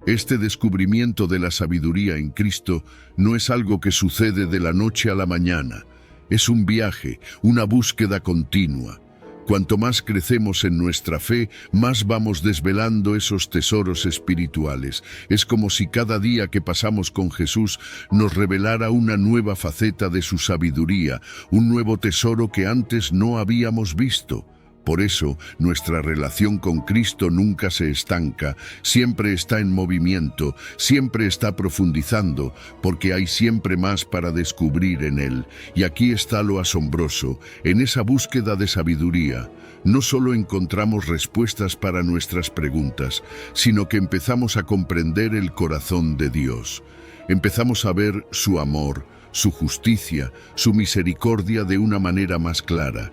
Este descubrimiento de la sabiduría en Cristo no es algo que sucede de la noche a la mañana. Es un viaje, una búsqueda continua. Cuanto más crecemos en nuestra fe, más vamos desvelando esos tesoros espirituales. Es como si cada día que pasamos con Jesús nos revelara una nueva faceta de su sabiduría, un nuevo tesoro que antes no habíamos visto. Por eso, nuestra relación con Cristo nunca se estanca, siempre está en movimiento, siempre está profundizando, porque hay siempre más para descubrir en Él. Y aquí está lo asombroso, en esa búsqueda de sabiduría, no solo encontramos respuestas para nuestras preguntas, sino que empezamos a comprender el corazón de Dios. Empezamos a ver su amor, su justicia, su misericordia de una manera más clara.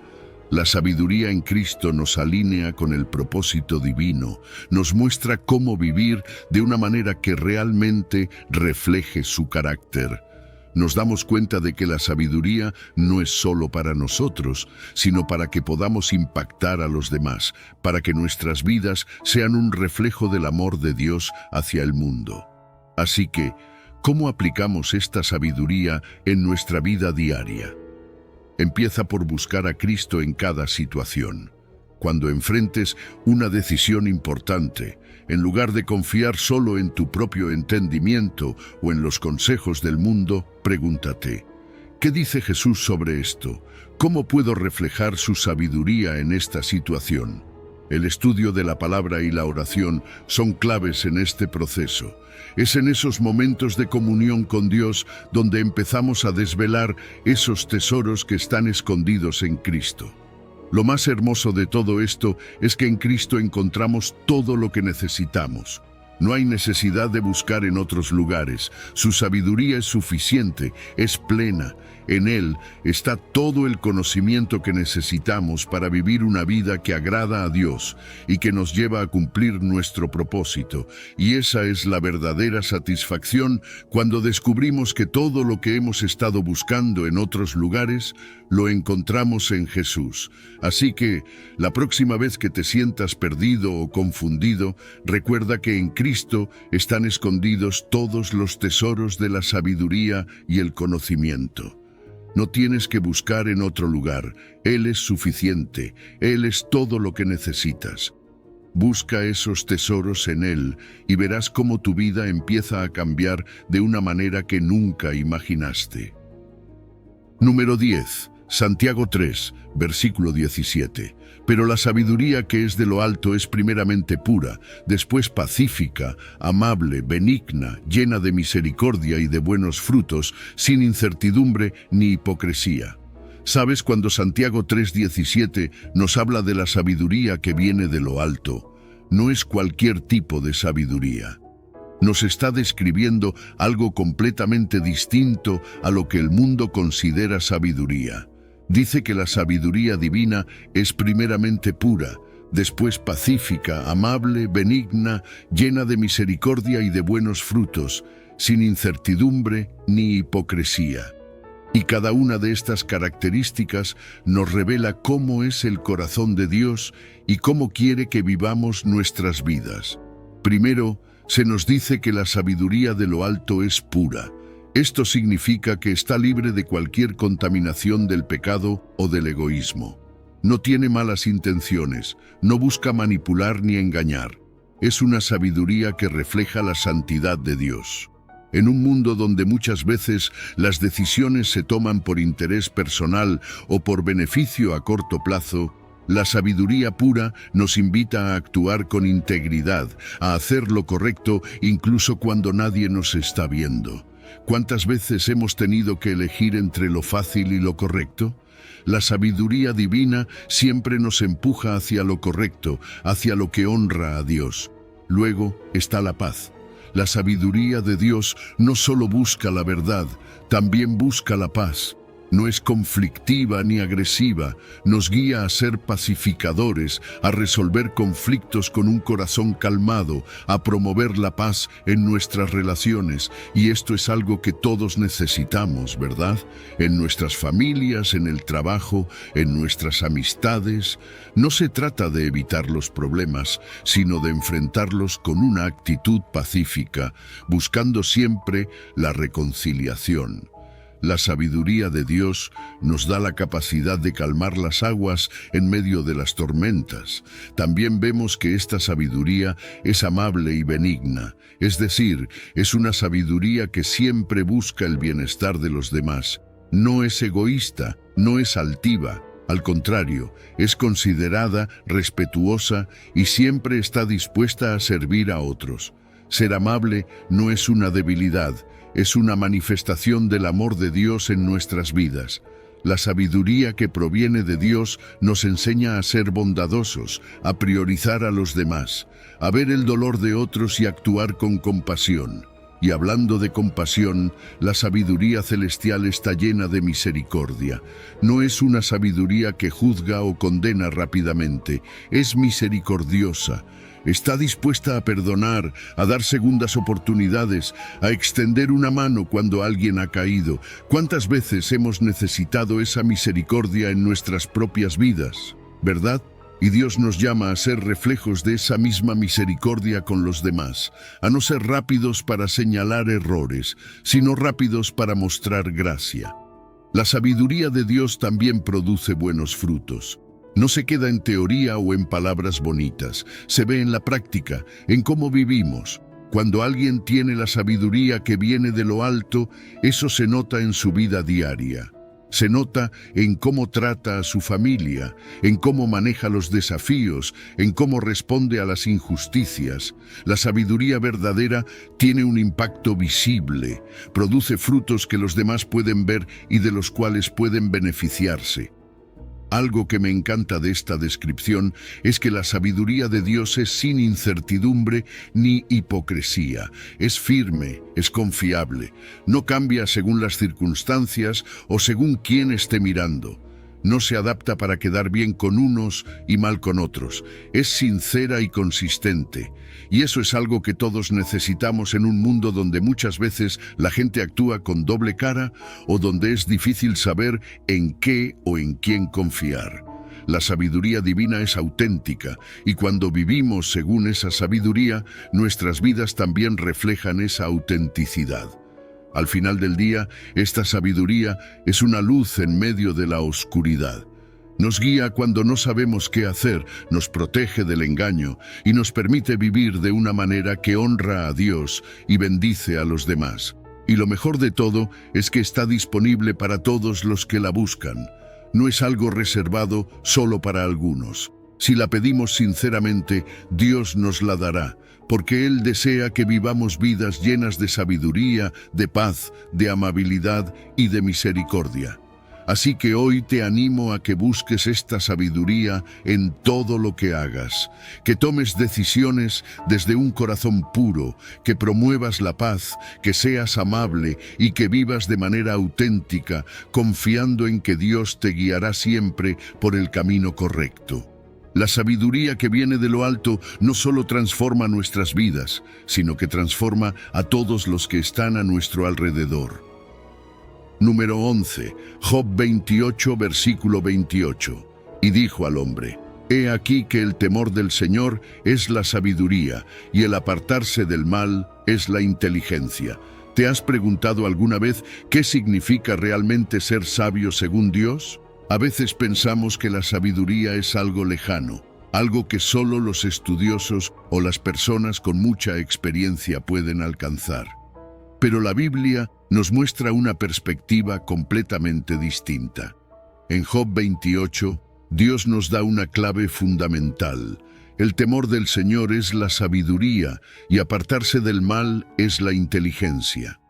La sabiduría en Cristo nos alinea con el propósito divino, nos muestra cómo vivir de una manera que realmente refleje su carácter. Nos damos cuenta de que la sabiduría no es solo para nosotros, sino para que podamos impactar a los demás, para que nuestras vidas sean un reflejo del amor de Dios hacia el mundo. Así que, ¿cómo aplicamos esta sabiduría en nuestra vida diaria? Empieza por buscar a Cristo en cada situación. cuando enfrentes una decisión importante, en lugar de confiar solo en tu propio entendimiento o en los consejos del mundo, pregúntate: ¿qué dice Jesús sobre esto? ¿Cómo puedo reflejar su sabiduría en esta situación? El estudio de la palabra y la oración son claves en este proceso. Es en esos momentos de comunión con Dios donde empezamos a desvelar esos tesoros que están escondidos en Cristo. Lo más hermoso de todo esto es que en Cristo encontramos todo lo que necesitamos. No hay necesidad de buscar en otros lugares. Su sabiduría es suficiente, es plena. En Él está todo el conocimiento que necesitamos para vivir una vida que agrada a Dios y que nos lleva a cumplir nuestro propósito. Y esa es la verdadera satisfacción cuando descubrimos que todo lo que hemos estado buscando en otros lugares lo encontramos en Jesús. Así que, la próxima vez que te sientas perdido o confundido, recuerda que en Cristo están escondidos todos los tesoros de la sabiduría y el conocimiento. No tienes que buscar en otro lugar. Él es suficiente. Él es todo lo que necesitas. Busca esos tesoros en Él y verás cómo tu vida empieza a cambiar de una manera que nunca imaginaste. Número 10. Santiago 3, versículo 17. Pero la sabiduría que es de lo alto es primeramente pura, después pacífica, amable, benigna, llena de misericordia y de buenos frutos, sin incertidumbre ni hipocresía. ¿Sabes? Cuando Santiago 3:17 nos habla de la sabiduría que viene de lo alto, no es cualquier tipo de sabiduría. Nos está describiendo algo completamente distinto a lo que el mundo considera sabiduría. Dice que la sabiduría divina es primeramente pura, después pacífica, amable, benigna, llena de misericordia y de buenos frutos, sin incertidumbre ni hipocresía. Y cada una de estas características nos revela cómo es el corazón de Dios y cómo quiere que vivamos nuestras vidas. Primero, se nos dice que la sabiduría de lo alto es pura. Esto significa que está libre de cualquier contaminación del pecado o del egoísmo. No tiene malas intenciones, no busca manipular ni engañar. Es una sabiduría que refleja la santidad de Dios. En un mundo donde muchas veces las decisiones se toman por interés personal o por beneficio a corto plazo, la sabiduría pura nos invita a actuar con integridad, a hacer lo correcto incluso cuando nadie nos está viendo. ¿Cuántas veces hemos tenido que elegir entre lo fácil y lo correcto? La sabiduría divina siempre nos empuja hacia lo correcto, hacia lo que honra a Dios. Luego está la paz. La sabiduría de Dios no solo busca la verdad, también busca la paz. No es conflictiva ni agresiva, nos guía a ser pacificadores, a resolver conflictos con un corazón calmado, a promover la paz en nuestras relaciones. Y esto es algo que todos necesitamos, ¿verdad? En nuestras familias, en el trabajo, en nuestras amistades. No se trata de evitar los problemas, sino de enfrentarlos con una actitud pacífica, buscando siempre la reconciliación. La sabiduría de Dios nos da la capacidad de calmar las aguas en medio de las tormentas. También vemos que esta sabiduría es amable y benigna, es decir, es una sabiduría que siempre busca el bienestar de los demás. No es egoísta, no es altiva, al contrario, es considerada, respetuosa y siempre está dispuesta a servir a otros. Ser amable no es una debilidad, es una manifestación del amor de Dios en nuestras vidas. La sabiduría que proviene de Dios nos enseña a ser bondadosos, a priorizar a los demás, a ver el dolor de otros y actuar con compasión. Y hablando de compasión, la sabiduría celestial está llena de misericordia. No es una sabiduría que juzga o condena rápidamente, es misericordiosa. Está dispuesta a perdonar, a dar segundas oportunidades, a extender una mano cuando alguien ha caído. ¿Cuántas veces hemos necesitado esa misericordia en nuestras propias vidas? ¿Verdad? Y Dios nos llama a ser reflejos de esa misma misericordia con los demás, a no ser rápidos para señalar errores, sino rápidos para mostrar gracia. La sabiduría de Dios también produce buenos frutos. No se queda en teoría o en palabras bonitas, se ve en la práctica, en cómo vivimos. Cuando alguien tiene la sabiduría que viene de lo alto, eso se nota en su vida diaria. Se nota en cómo trata a su familia, en cómo maneja los desafíos, en cómo responde a las injusticias. La sabiduría verdadera tiene un impacto visible, produce frutos que los demás pueden ver y de los cuales pueden beneficiarse. Algo que me encanta de esta descripción es que la sabiduría de Dios es sin incertidumbre ni hipocresía. Es firme, es confiable, no cambia según las circunstancias o según quién esté mirando. No se adapta para quedar bien con unos y mal con otros. Es sincera y consistente. Y eso es algo que todos necesitamos en un mundo donde muchas veces la gente actúa con doble cara o donde es difícil saber en qué o en quién confiar. La sabiduría divina es auténtica y cuando vivimos según esa sabiduría, nuestras vidas también reflejan esa autenticidad. Al final del día, esta sabiduría es una luz en medio de la oscuridad. Nos guía cuando no sabemos qué hacer, nos protege del engaño y nos permite vivir de una manera que honra a Dios y bendice a los demás. Y lo mejor de todo es que está disponible para todos los que la buscan. No es algo reservado solo para algunos. Si la pedimos sinceramente, Dios nos la dará, porque Él desea que vivamos vidas llenas de sabiduría, de paz, de amabilidad y de misericordia. Así que hoy te animo a que busques esta sabiduría en todo lo que hagas, que tomes decisiones desde un corazón puro, que promuevas la paz, que seas amable y que vivas de manera auténtica, confiando en que Dios te guiará siempre por el camino correcto. La sabiduría que viene de lo alto no solo transforma nuestras vidas, sino que transforma a todos los que están a nuestro alrededor. Número 11. Job 28, versículo 28. Y dijo al hombre: He aquí que el temor del Señor es la sabiduría, y el apartarse del mal es la inteligencia. ¿Te has preguntado alguna vez qué significa realmente ser sabio según Dios? A veces pensamos que la sabiduría es algo lejano, algo que solo los estudiosos o las personas con mucha experiencia pueden alcanzar. Pero la Biblia nos muestra una perspectiva completamente distinta. En Job 28, Dios nos da una clave fundamental. El temor del Señor es la sabiduría y apartarse del mal es la inteligencia.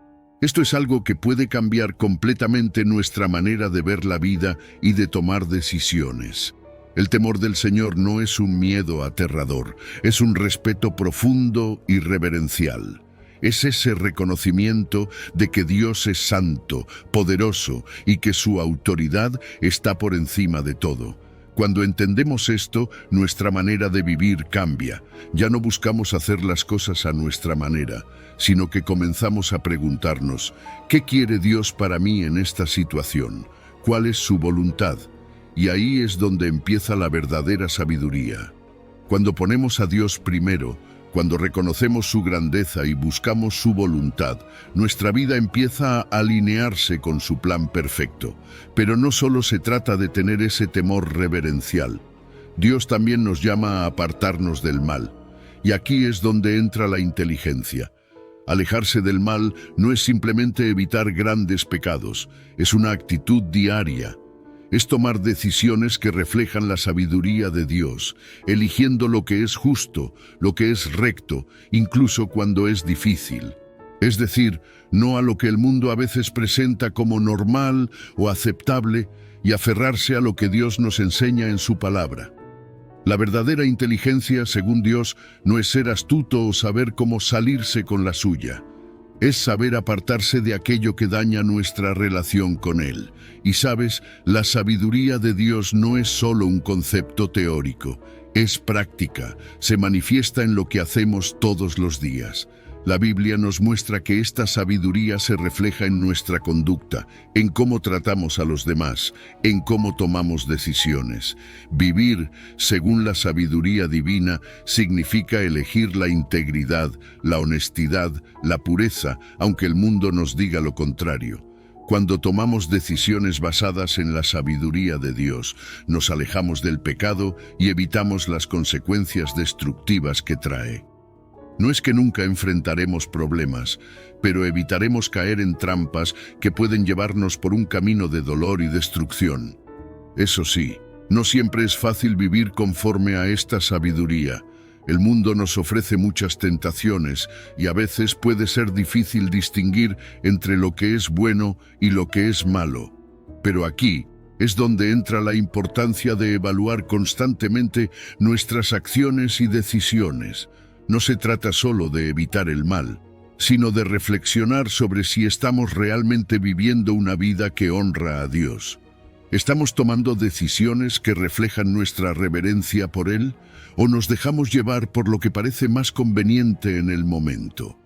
Esto es algo que puede cambiar completamente nuestra manera de ver la vida y de tomar decisiones. El temor del Señor no es un miedo aterrador, es un respeto profundo y reverencial. Es ese reconocimiento de que Dios es santo, poderoso y que su autoridad está por encima de todo. Cuando entendemos esto, nuestra manera de vivir cambia. Ya no buscamos hacer las cosas a nuestra manera, sino que comenzamos a preguntarnos: ¿qué quiere Dios para mí en esta situación? ¿Cuál es su voluntad? Y ahí es donde empieza la verdadera sabiduría. Cuando ponemos a Dios primero, cuando reconocemos su grandeza y buscamos su voluntad, nuestra vida empieza a alinearse con su plan perfecto. Pero no solo se trata de tener ese temor reverencial. Dios también nos llama a apartarnos del mal. Y aquí es donde entra la inteligencia. Alejarse del mal no es simplemente evitar grandes pecados, es una actitud diaria. Es tomar decisiones que reflejan la sabiduría de Dios, eligiendo lo que es justo, lo que es recto, incluso cuando es difícil. Es decir, no a lo que el mundo a veces presenta como normal o aceptable, y aferrarse a lo que Dios nos enseña en su palabra. La verdadera inteligencia, según Dios, no es ser astuto o saber cómo salirse con la suya. Es saber apartarse de aquello que daña nuestra relación con Él. Y sabes, la sabiduría de Dios no es solo un concepto teórico, es práctica, se manifiesta en lo que hacemos todos los días. La Biblia nos muestra que esta sabiduría se refleja en nuestra conducta, en cómo tratamos a los demás, en cómo tomamos decisiones. Vivir según la sabiduría divina significa elegir la integridad, la honestidad, la pureza, aunque el mundo nos diga lo contrario. Cuando tomamos decisiones basadas en la sabiduría de Dios, nos alejamos del pecado y evitamos las consecuencias destructivas que trae. No es que nunca enfrentaremos problemas, pero evitaremos caer en trampas que pueden llevarnos por un camino de dolor y destrucción. Eso sí, no siempre es fácil vivir conforme a esta sabiduría. El mundo nos ofrece muchas tentaciones y a veces puede ser difícil distinguir entre lo que es bueno y lo que es malo. Pero aquí es donde entra la importancia de evaluar constantemente nuestras acciones y decisiones. No se trata solo de evitar el mal, sino de reflexionar sobre si estamos realmente viviendo una vida que honra a Dios. ¿Estamos tomando decisiones que reflejan nuestra reverencia por Él o nos dejamos llevar por lo que parece más conveniente en el momento?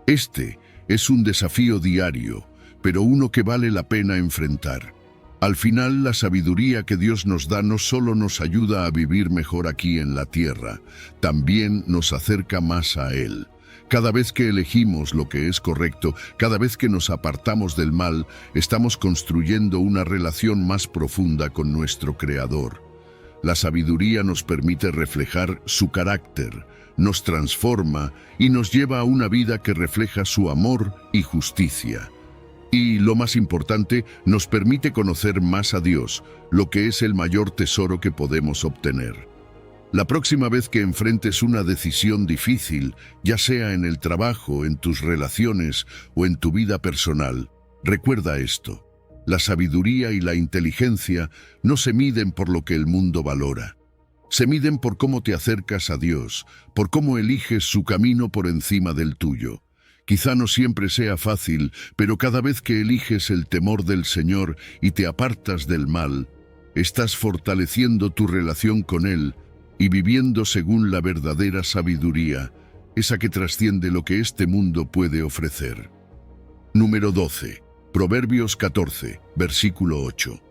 Este es un desafío diario, pero uno que vale la pena enfrentar. Al final, la sabiduría que Dios nos da no solo nos ayuda a vivir mejor aquí en la tierra, también nos acerca más a Él. Cada vez que elegimos lo que es correcto, cada vez que nos apartamos del mal, estamos construyendo una relación más profunda con nuestro Creador. La sabiduría nos permite reflejar su carácter, nos transforma y nos lleva a una vida que refleja su amor y justicia. Y, lo más importante, nos permite conocer más a Dios, lo que es el mayor tesoro que podemos obtener. La próxima vez que enfrentes una decisión difícil, ya sea en el trabajo, en tus relaciones o en tu vida personal, recuerda esto. La sabiduría y la inteligencia no se miden por lo que el mundo valora. Se miden por cómo te acercas a Dios, por cómo eliges su camino por encima del tuyo. Quizá no siempre sea fácil, pero cada vez que eliges el temor del Señor y te apartas del mal, estás fortaleciendo tu relación con Él y viviendo según la verdadera sabiduría, esa que trasciende lo que este mundo puede ofrecer. Número 12. Proverbios 14, versículo 8.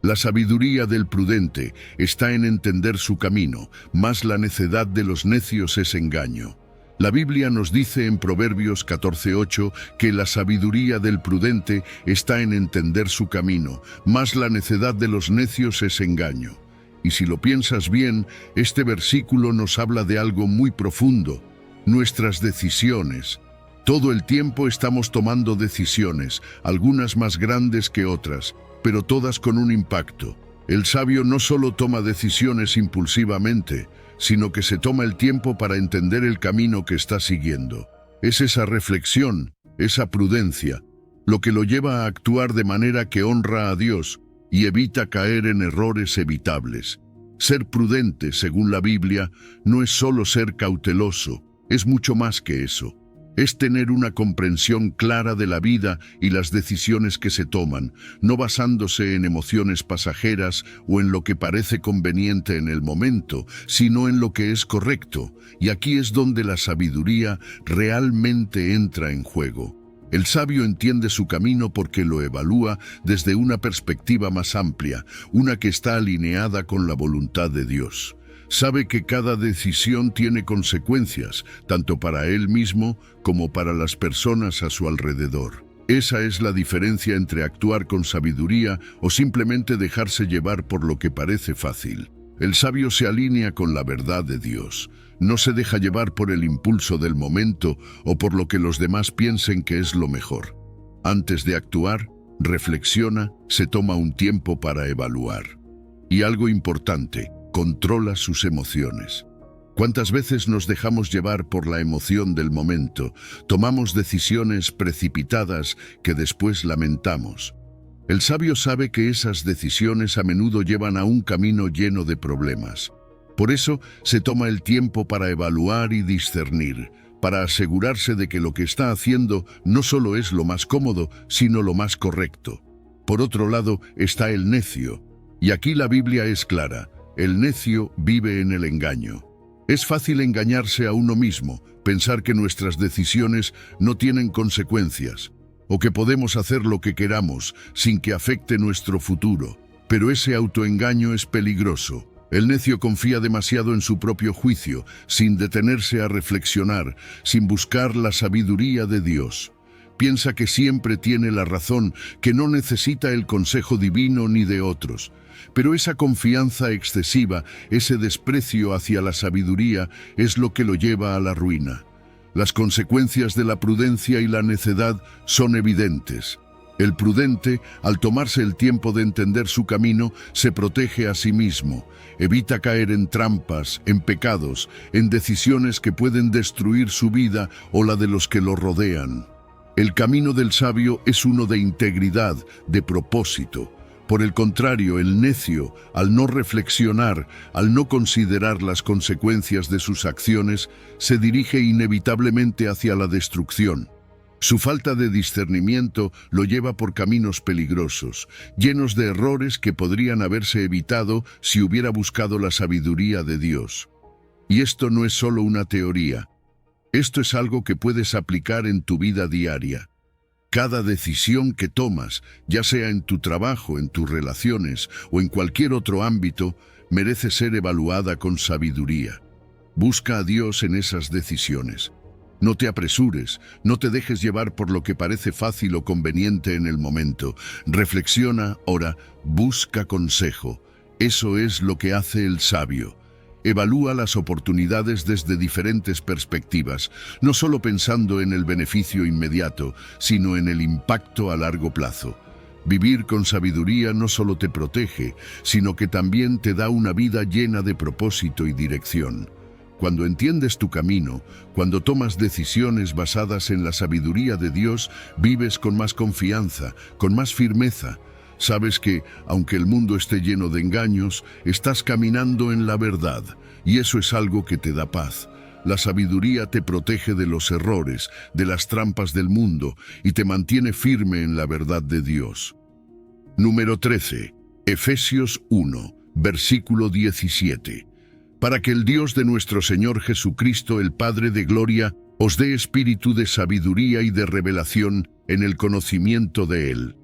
La sabiduría del prudente está en entender su camino, mas la necedad de los necios es engaño. La Biblia nos dice en Proverbios 14:8 que la sabiduría del prudente está en entender su camino, mas la necedad de los necios es engaño. Y si lo piensas bien, este versículo nos habla de algo muy profundo: nuestras decisiones. Todo el tiempo estamos tomando decisiones, algunas más grandes que otras, pero todas con un impacto. El sabio no solo toma decisiones impulsivamente, sino que se toma el tiempo para entender el camino que está siguiendo. Es esa reflexión, esa prudencia, lo que lo lleva a actuar de manera que honra a Dios y evita caer en errores evitables. Ser prudente, según la Biblia, no es solo ser cauteloso, es mucho más que eso. Es tener una comprensión clara de la vida y las decisiones que se toman, no basándose en emociones pasajeras o en lo que parece conveniente en el momento, sino en lo que es correcto. Y aquí es donde la sabiduría realmente entra en juego. El sabio entiende su camino porque lo evalúa desde una perspectiva más amplia, una que está alineada con la voluntad de Dios. Sabe que cada decisión tiene consecuencias, tanto para él mismo como para las personas a su alrededor. Esa es la diferencia entre actuar con sabiduría o simplemente dejarse llevar por lo que parece fácil. El sabio se alinea con la verdad de Dios. No se deja llevar por el impulso del momento o por lo que los demás piensen que es lo mejor. Antes de actuar, reflexiona, se toma un tiempo para evaluar. Y algo importante: controla sus emociones. ¿Cuántas veces nos dejamos llevar por la emoción del momento? Tomamos decisiones precipitadas que después lamentamos. El sabio sabe que esas decisiones a menudo llevan a un camino lleno de problemas. Por eso se toma el tiempo para evaluar y discernir, para asegurarse de que lo que está haciendo no solo es lo más cómodo, sino lo más correcto. Por otro lado está el necio, y aquí la Biblia es clara: el necio vive en el engaño. Es fácil engañarse a uno mismo, pensar que nuestras decisiones no tienen consecuencias, o que podemos hacer lo que queramos sin que afecte nuestro futuro. Pero ese autoengaño es peligroso. El necio confía demasiado en su propio juicio, sin detenerse a reflexionar, sin buscar la sabiduría de Dios. Piensa que siempre tiene la razón, que no necesita el consejo divino ni de otros. Pero esa confianza excesiva, ese desprecio hacia la sabiduría, es lo que lo lleva a la ruina. Las consecuencias de la prudencia y la necedad son evidentes. El prudente, al tomarse el tiempo de entender su camino, se protege a sí mismo, evita caer en trampas, en pecados, en decisiones que pueden destruir su vida o la de los que lo rodean. El camino del sabio es uno de integridad, de propósito. Por el contrario, el necio, al no reflexionar, al no considerar las consecuencias de sus acciones, se dirige inevitablemente hacia la destrucción. Su falta de discernimiento lo lleva por caminos peligrosos, llenos de errores que podrían haberse evitado si hubiera buscado la sabiduría de Dios. Y esto no es solo una teoría. Esto es algo que puedes aplicar en tu vida diaria. Cada decisión que tomas, ya sea en tu trabajo, en tus relaciones o en cualquier otro ámbito, merece ser evaluada con sabiduría. Busca a Dios en esas decisiones. No te apresures, no te dejes llevar por lo que parece fácil o conveniente en el momento. Reflexiona, ora, busca consejo. Eso es lo que hace el sabio. Evalúa las oportunidades desde diferentes perspectivas, no solo pensando en el beneficio inmediato, sino en el impacto a largo plazo. Vivir con sabiduría no solo te protege, sino que también te da una vida llena de propósito y dirección. Cuando entiendes tu camino, cuando tomas decisiones basadas en la sabiduría de Dios, vives con más confianza, con más firmeza. Sabes que, aunque el mundo esté lleno de engaños, estás caminando en la verdad, y eso es algo que te da paz. La sabiduría te protege de los errores, de las trampas del mundo, y te mantiene firme en la verdad de Dios. Número 13. Efesios 1, versículo 17. Para que el Dios de nuestro Señor Jesucristo, el Padre de gloria, os dé espíritu de sabiduría y de revelación en el conocimiento de Él.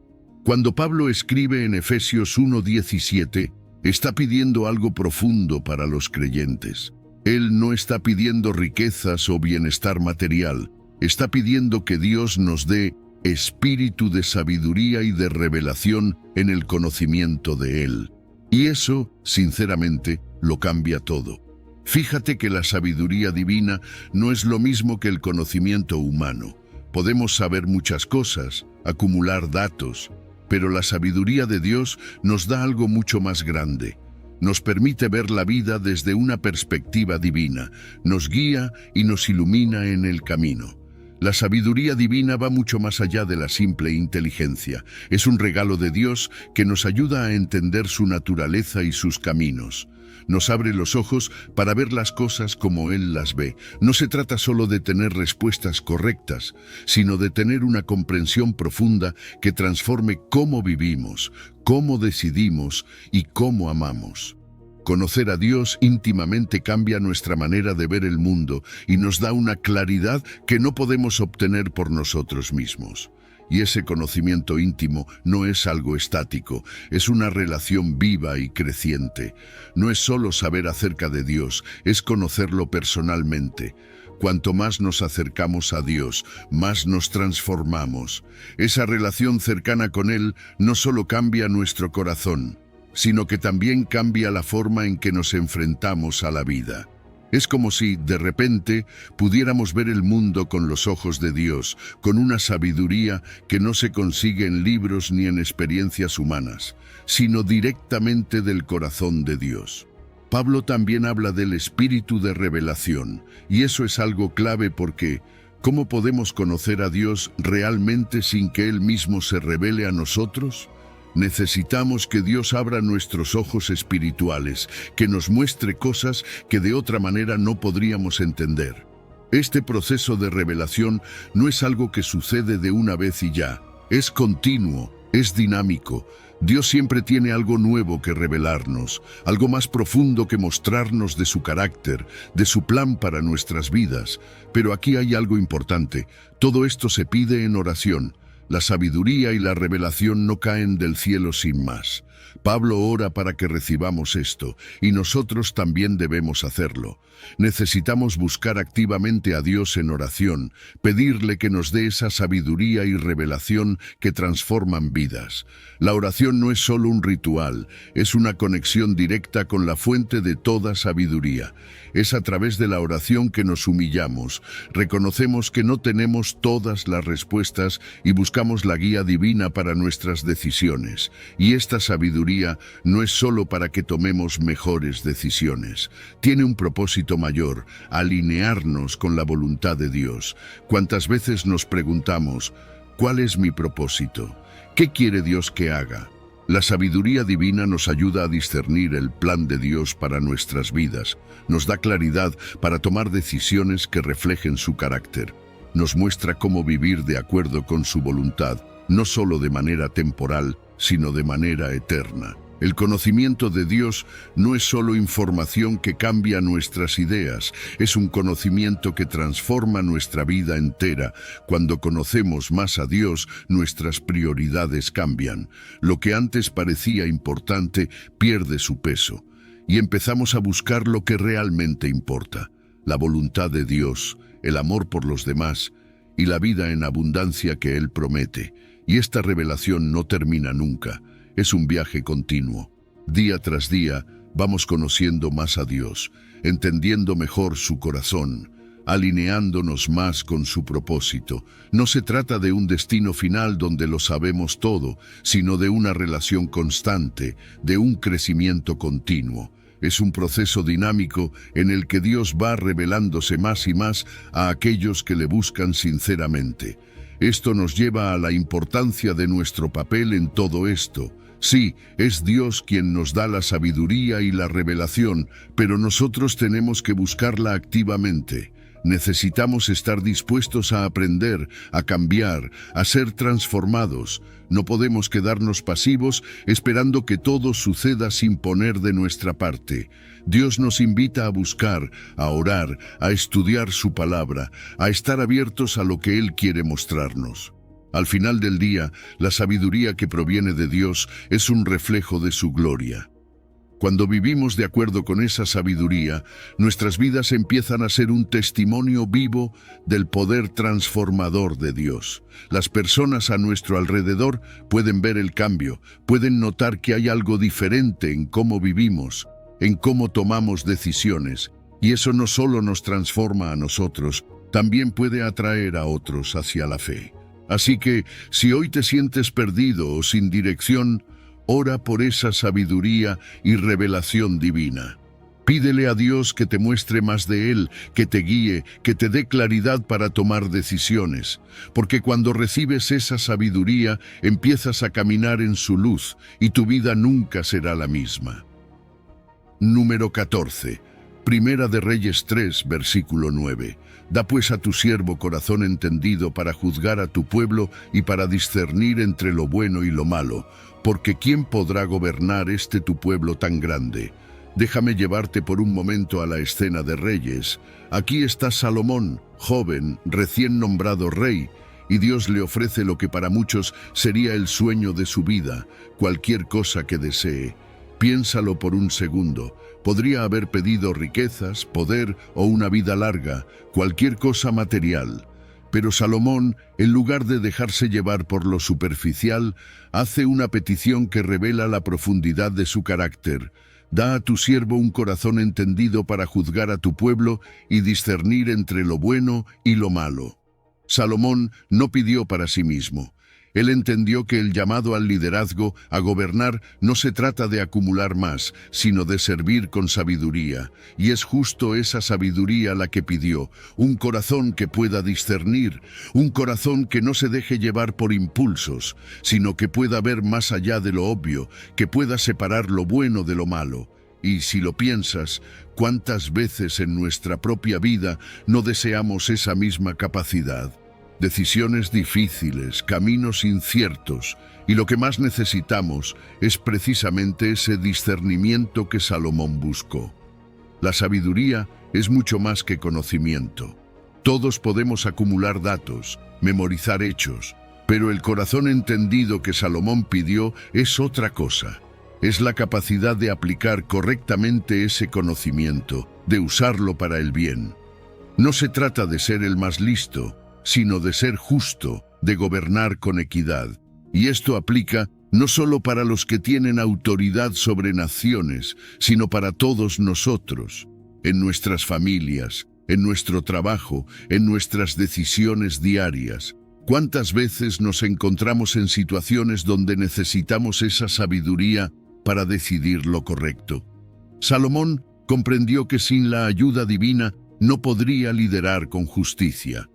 Cuando Pablo escribe en Efesios 1:17, está pidiendo algo profundo para los creyentes. Él no está pidiendo riquezas o bienestar material, está pidiendo que Dios nos dé espíritu de sabiduría y de revelación en el conocimiento de Él. Y eso, sinceramente, lo cambia todo. Fíjate que la sabiduría divina no es lo mismo que el conocimiento humano. Podemos saber muchas cosas, acumular datos, pero la sabiduría de Dios nos da algo mucho más grande. Nos permite ver la vida desde una perspectiva divina, nos guía y nos ilumina en el camino. La sabiduría divina va mucho más allá de la simple inteligencia. Es un regalo de Dios que nos ayuda a entender su naturaleza y sus caminos. Nos abre los ojos para ver las cosas como Él las ve. No se trata solo de tener respuestas correctas, sino de tener una comprensión profunda que transforme cómo vivimos, cómo decidimos y cómo amamos. Conocer a Dios íntimamente cambia nuestra manera de ver el mundo y nos da una claridad que no podemos obtener por nosotros mismos. Y ese conocimiento íntimo no es algo estático, es una relación viva y creciente. No es solo saber acerca de Dios, es conocerlo personalmente. Cuanto más nos acercamos a Dios, más nos transformamos. Esa relación cercana con Él no solo cambia nuestro corazón, sino que también cambia la forma en que nos enfrentamos a la vida. Es como si, de repente, pudiéramos ver el mundo con los ojos de Dios, con una sabiduría que no se consigue en libros ni en experiencias humanas, sino directamente del corazón de Dios. Pablo también habla del espíritu de revelación, y eso es algo clave porque, ¿cómo podemos conocer a Dios realmente sin que Él mismo se revele a nosotros? Necesitamos que Dios abra nuestros ojos espirituales, que nos muestre cosas que de otra manera no podríamos entender. Este proceso de revelación no es algo que sucede de una vez y ya. Es continuo, es dinámico. Dios siempre tiene algo nuevo que revelarnos, algo más profundo que mostrarnos de su carácter, de su plan para nuestras vidas. Pero aquí hay algo importante. Todo esto se pide en oración. La sabiduría y la revelación no caen del cielo sin más. Pablo ora para que recibamos esto, y nosotros también debemos hacerlo. Necesitamos buscar activamente a Dios en oración, pedirle que nos dé esa sabiduría y revelación que transforman vidas. La oración no es solo un ritual, es una conexión directa con la fuente de toda sabiduría. Es a través de la oración que nos humillamos, reconocemos que no tenemos todas las respuestas y buscamos la guía divina para nuestras decisiones. Y esta sabiduría no es solo para que tomemos mejores decisiones. Tiene un propósito mayor, alinearnos con la voluntad de Dios. ¿Cuántas veces nos preguntamos, ¿cuál es mi propósito? ¿Qué quiere Dios que haga? La sabiduría divina nos ayuda a discernir el plan de Dios para nuestras vidas. Nos da claridad para tomar decisiones que reflejen su carácter. Nos muestra cómo vivir de acuerdo con su voluntad, no solo de manera temporal, sino de manera eterna. El conocimiento de Dios no es solo información que cambia nuestras ideas, es un conocimiento que transforma nuestra vida entera. Cuando conocemos más a Dios, nuestras prioridades cambian. Lo que antes parecía importante pierde su peso y empezamos a buscar lo que realmente importa: la voluntad de Dios, el amor por los demás y la vida en abundancia que Él promete. Y esta revelación no termina nunca. Es un viaje continuo. Día tras día vamos conociendo más a Dios, entendiendo mejor su corazón, alineándonos más con su propósito. No se trata de un destino final donde lo sabemos todo, sino de una relación constante, de un crecimiento continuo. Es un proceso dinámico en el que Dios va revelándose más y más a aquellos que le buscan sinceramente. Esto nos lleva a la importancia de nuestro papel en todo esto. Sí, es Dios quien nos da la sabiduría y la revelación, pero nosotros tenemos que buscarla activamente. Necesitamos estar dispuestos a aprender, a cambiar, a ser transformados. No podemos quedarnos pasivos esperando que todo suceda sin poner de nuestra parte. Dios nos invita a buscar, a orar, a estudiar su palabra, a estar abiertos a lo que Él quiere mostrarnos. Al final del día, la sabiduría que proviene de Dios es un reflejo de su gloria. Cuando vivimos de acuerdo con esa sabiduría, nuestras vidas empiezan a ser un testimonio vivo del poder transformador de Dios. Las personas a nuestro alrededor pueden ver el cambio, pueden notar que hay algo diferente en cómo vivimos, en cómo tomamos decisiones, y eso no solo nos transforma a nosotros, también puede atraer a otros hacia la fe. Así que, si hoy te sientes perdido o sin dirección, ora por esa sabiduría y revelación divina. Pídele a Dios que te muestre más de Él, que te guíe, que te dé claridad para tomar decisiones. Porque cuando recibes esa sabiduría, empiezas a caminar en su luz y tu vida nunca será la misma. Número 14. Primera de Reyes 3, versículo 9. Da pues a tu siervo corazón entendido para juzgar a tu pueblo y para discernir entre lo bueno y lo malo, porque ¿quién podrá gobernar tu pueblo tan grande? Déjame llevarte por un momento a la escena de Reyes. Aquí está Salomón, joven, recién nombrado rey, y Dios le ofrece lo que para muchos sería el sueño de su vida, cualquier cosa que desee. Piénsalo por un segundo. Podría haber pedido riquezas, poder o una vida larga, cualquier cosa material. Pero Salomón, en lugar de dejarse llevar por lo superficial, hace una petición que revela la profundidad de su carácter. Da a tu siervo un corazón entendido para juzgar a tu pueblo y discernir entre lo bueno y lo malo. Salomón no pidió para sí mismo. Él entendió que el llamado al liderazgo, a gobernar, no se trata de acumular más, sino de servir con sabiduría. Y es justo esa sabiduría la que pidió, un corazón que pueda discernir, un corazón que no se deje llevar por impulsos, sino que pueda ver más allá de lo obvio, que pueda separar lo bueno de lo malo. Y si lo piensas, ¿cuántas veces en nuestra propia vida no deseamos esa misma capacidad? Decisiones difíciles, caminos inciertos, y lo que más necesitamos es precisamente ese discernimiento que Salomón buscó. La sabiduría es mucho más que conocimiento. Todos podemos acumular datos, memorizar hechos, pero el corazón entendido que Salomón pidió es otra cosa. es la capacidad de aplicar correctamente ese conocimiento, de usarlo para el bien. No se trata de ser el más listo, sino de ser justo, de gobernar con equidad. Y esto aplica no solo para los que tienen autoridad sobre naciones, sino para todos nosotros, en nuestras familias, en nuestro trabajo, en nuestras decisiones diarias. ¿Cuántas veces nos encontramos en situaciones donde necesitamos esa sabiduría para decidir lo correcto? Salomón comprendió que sin la ayuda divina no podría liderar con justicia.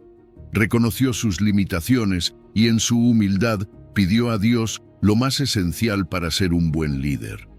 Reconoció sus limitaciones y en su humildad pidió a Dios lo más esencial para ser un buen líder.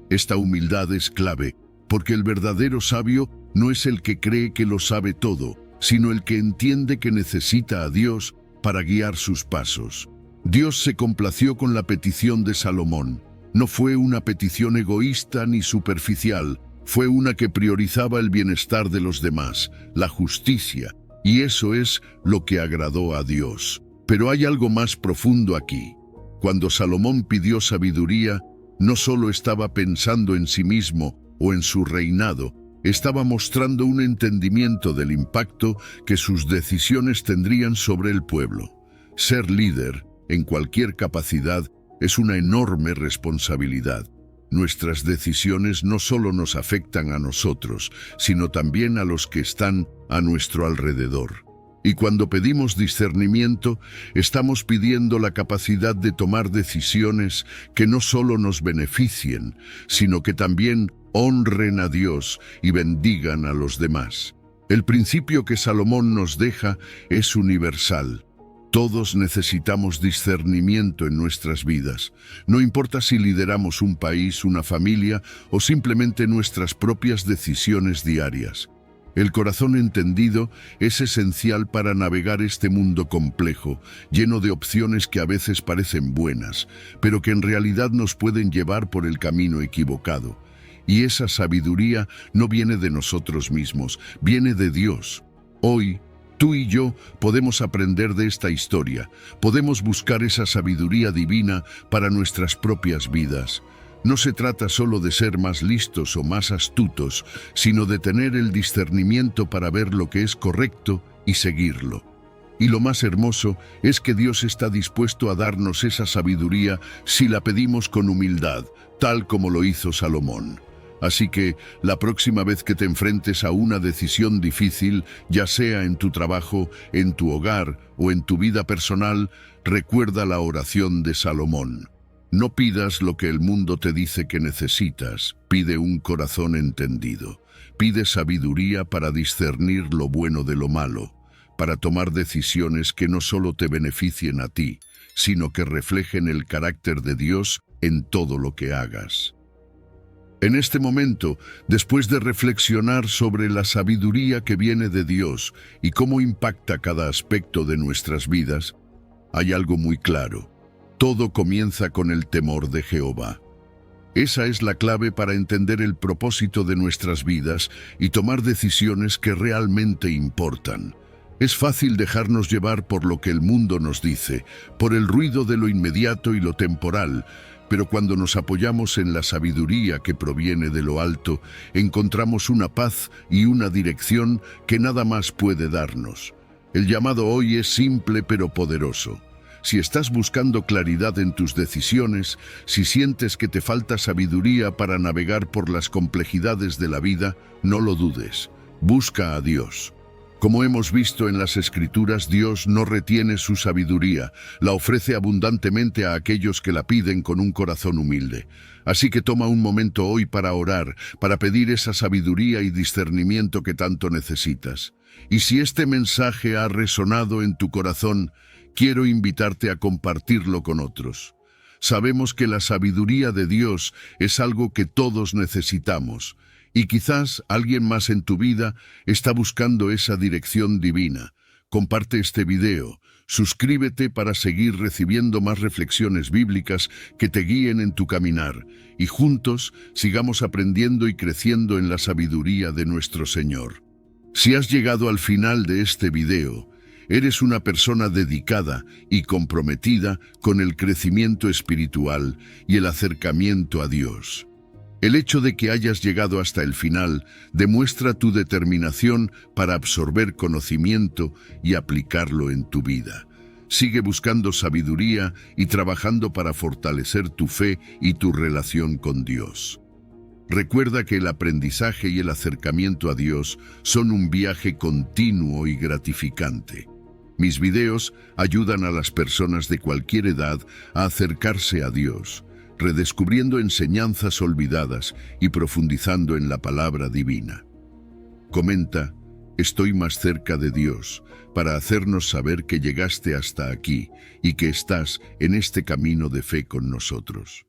Esta humildad es clave, porque el verdadero sabio no es el que cree que lo sabe todo, sino el que entiende que necesita a Dios para guiar sus pasos. Dios se complació con la petición de Salomón. No fue una petición egoísta ni superficial, fue una que priorizaba el bienestar de los demás, la justicia, y eso es lo que agradó a Dios. Pero hay algo más profundo aquí. Cuando Salomón pidió sabiduría, no solo estaba pensando en sí mismo o en su reinado, estaba mostrando un entendimiento del impacto que sus decisiones tendrían sobre el pueblo. Ser líder, en cualquier capacidad, es una enorme responsabilidad. Nuestras decisiones no solo nos afectan a nosotros, sino también a los que están a nuestro alrededor. Y cuando pedimos discernimiento, estamos pidiendo la capacidad de tomar decisiones que no solo nos beneficien, sino que también honren a Dios y bendigan a los demás. El principio que Salomón nos deja es universal. Todos necesitamos discernimiento en nuestras vidas. No importa si lideramos un país, una familia o simplemente nuestras propias decisiones diarias. El corazón entendido es esencial para navegar este mundo complejo, lleno de opciones que a veces parecen buenas, pero que en realidad nos pueden llevar por el camino equivocado. Y esa sabiduría no viene de nosotros mismos, viene de Dios. Hoy, tú y yo podemos aprender de esta historia, podemos buscar esa sabiduría divina para nuestras propias vidas. No se trata solo de ser más listos o más astutos, sino de tener el discernimiento para ver lo que es correcto y seguirlo. Y lo más hermoso es que Dios está dispuesto a darnos esa sabiduría si la pedimos con humildad, tal como lo hizo Salomón. Así que, la próxima vez que te enfrentes a una decisión difícil, ya sea en tu trabajo, en tu hogar o en tu vida personal, recuerda la oración de Salomón. No pidas lo que el mundo te dice que necesitas, pide un corazón entendido. Pide sabiduría para discernir lo bueno de lo malo, para tomar decisiones que no solo te beneficien a ti, sino que reflejen el carácter de Dios en todo lo que hagas. En este momento, después de reflexionar sobre la sabiduría que viene de Dios y cómo impacta cada aspecto de nuestras vidas, hay algo muy claro. Todo comienza con el temor de Jehová. Esa es la clave para entender el propósito de nuestras vidas y tomar decisiones que realmente importan. Es fácil dejarnos llevar por lo que el mundo nos dice, por el ruido de lo inmediato y lo temporal, pero cuando nos apoyamos en la sabiduría que proviene de lo alto, encontramos una paz y una dirección que nada más puede darnos. El llamado hoy es simple pero poderoso. Si estás buscando claridad en tus decisiones, si sientes que te falta sabiduría para navegar por las complejidades de la vida, no lo dudes. Busca a Dios. Como hemos visto en las Escrituras, Dios no retiene su sabiduría, la ofrece abundantemente a aquellos que la piden con un corazón humilde. Así que toma un momento hoy para orar, para pedir esa sabiduría y discernimiento que tanto necesitas. Y si este mensaje ha resonado en tu corazón, quiero invitarte a compartirlo con otros. Sabemos que la sabiduría de Dios es algo que todos necesitamos, y quizás alguien más en tu vida está buscando esa dirección divina. Comparte este video, suscríbete para seguir recibiendo más reflexiones bíblicas que te guíen en tu caminar, y juntos sigamos aprendiendo y creciendo en la sabiduría de nuestro Señor. Si has llegado al final de este video, Eres una persona dedicada y comprometida con el crecimiento espiritual y el acercamiento a Dios. El hecho de que hayas llegado hasta el final demuestra tu determinación para absorber conocimiento y aplicarlo en tu vida. Sigue buscando sabiduría y trabajando para fortalecer tu fe y tu relación con Dios. Recuerda que el aprendizaje y el acercamiento a Dios son un viaje continuo y gratificante. Mis videos ayudan a las personas de cualquier edad a acercarse a Dios, redescubriendo enseñanzas olvidadas y profundizando en la palabra divina. Comenta, estoy más cerca de Dios, para hacernos saber que llegaste hasta aquí y que estás en este camino de fe con nosotros.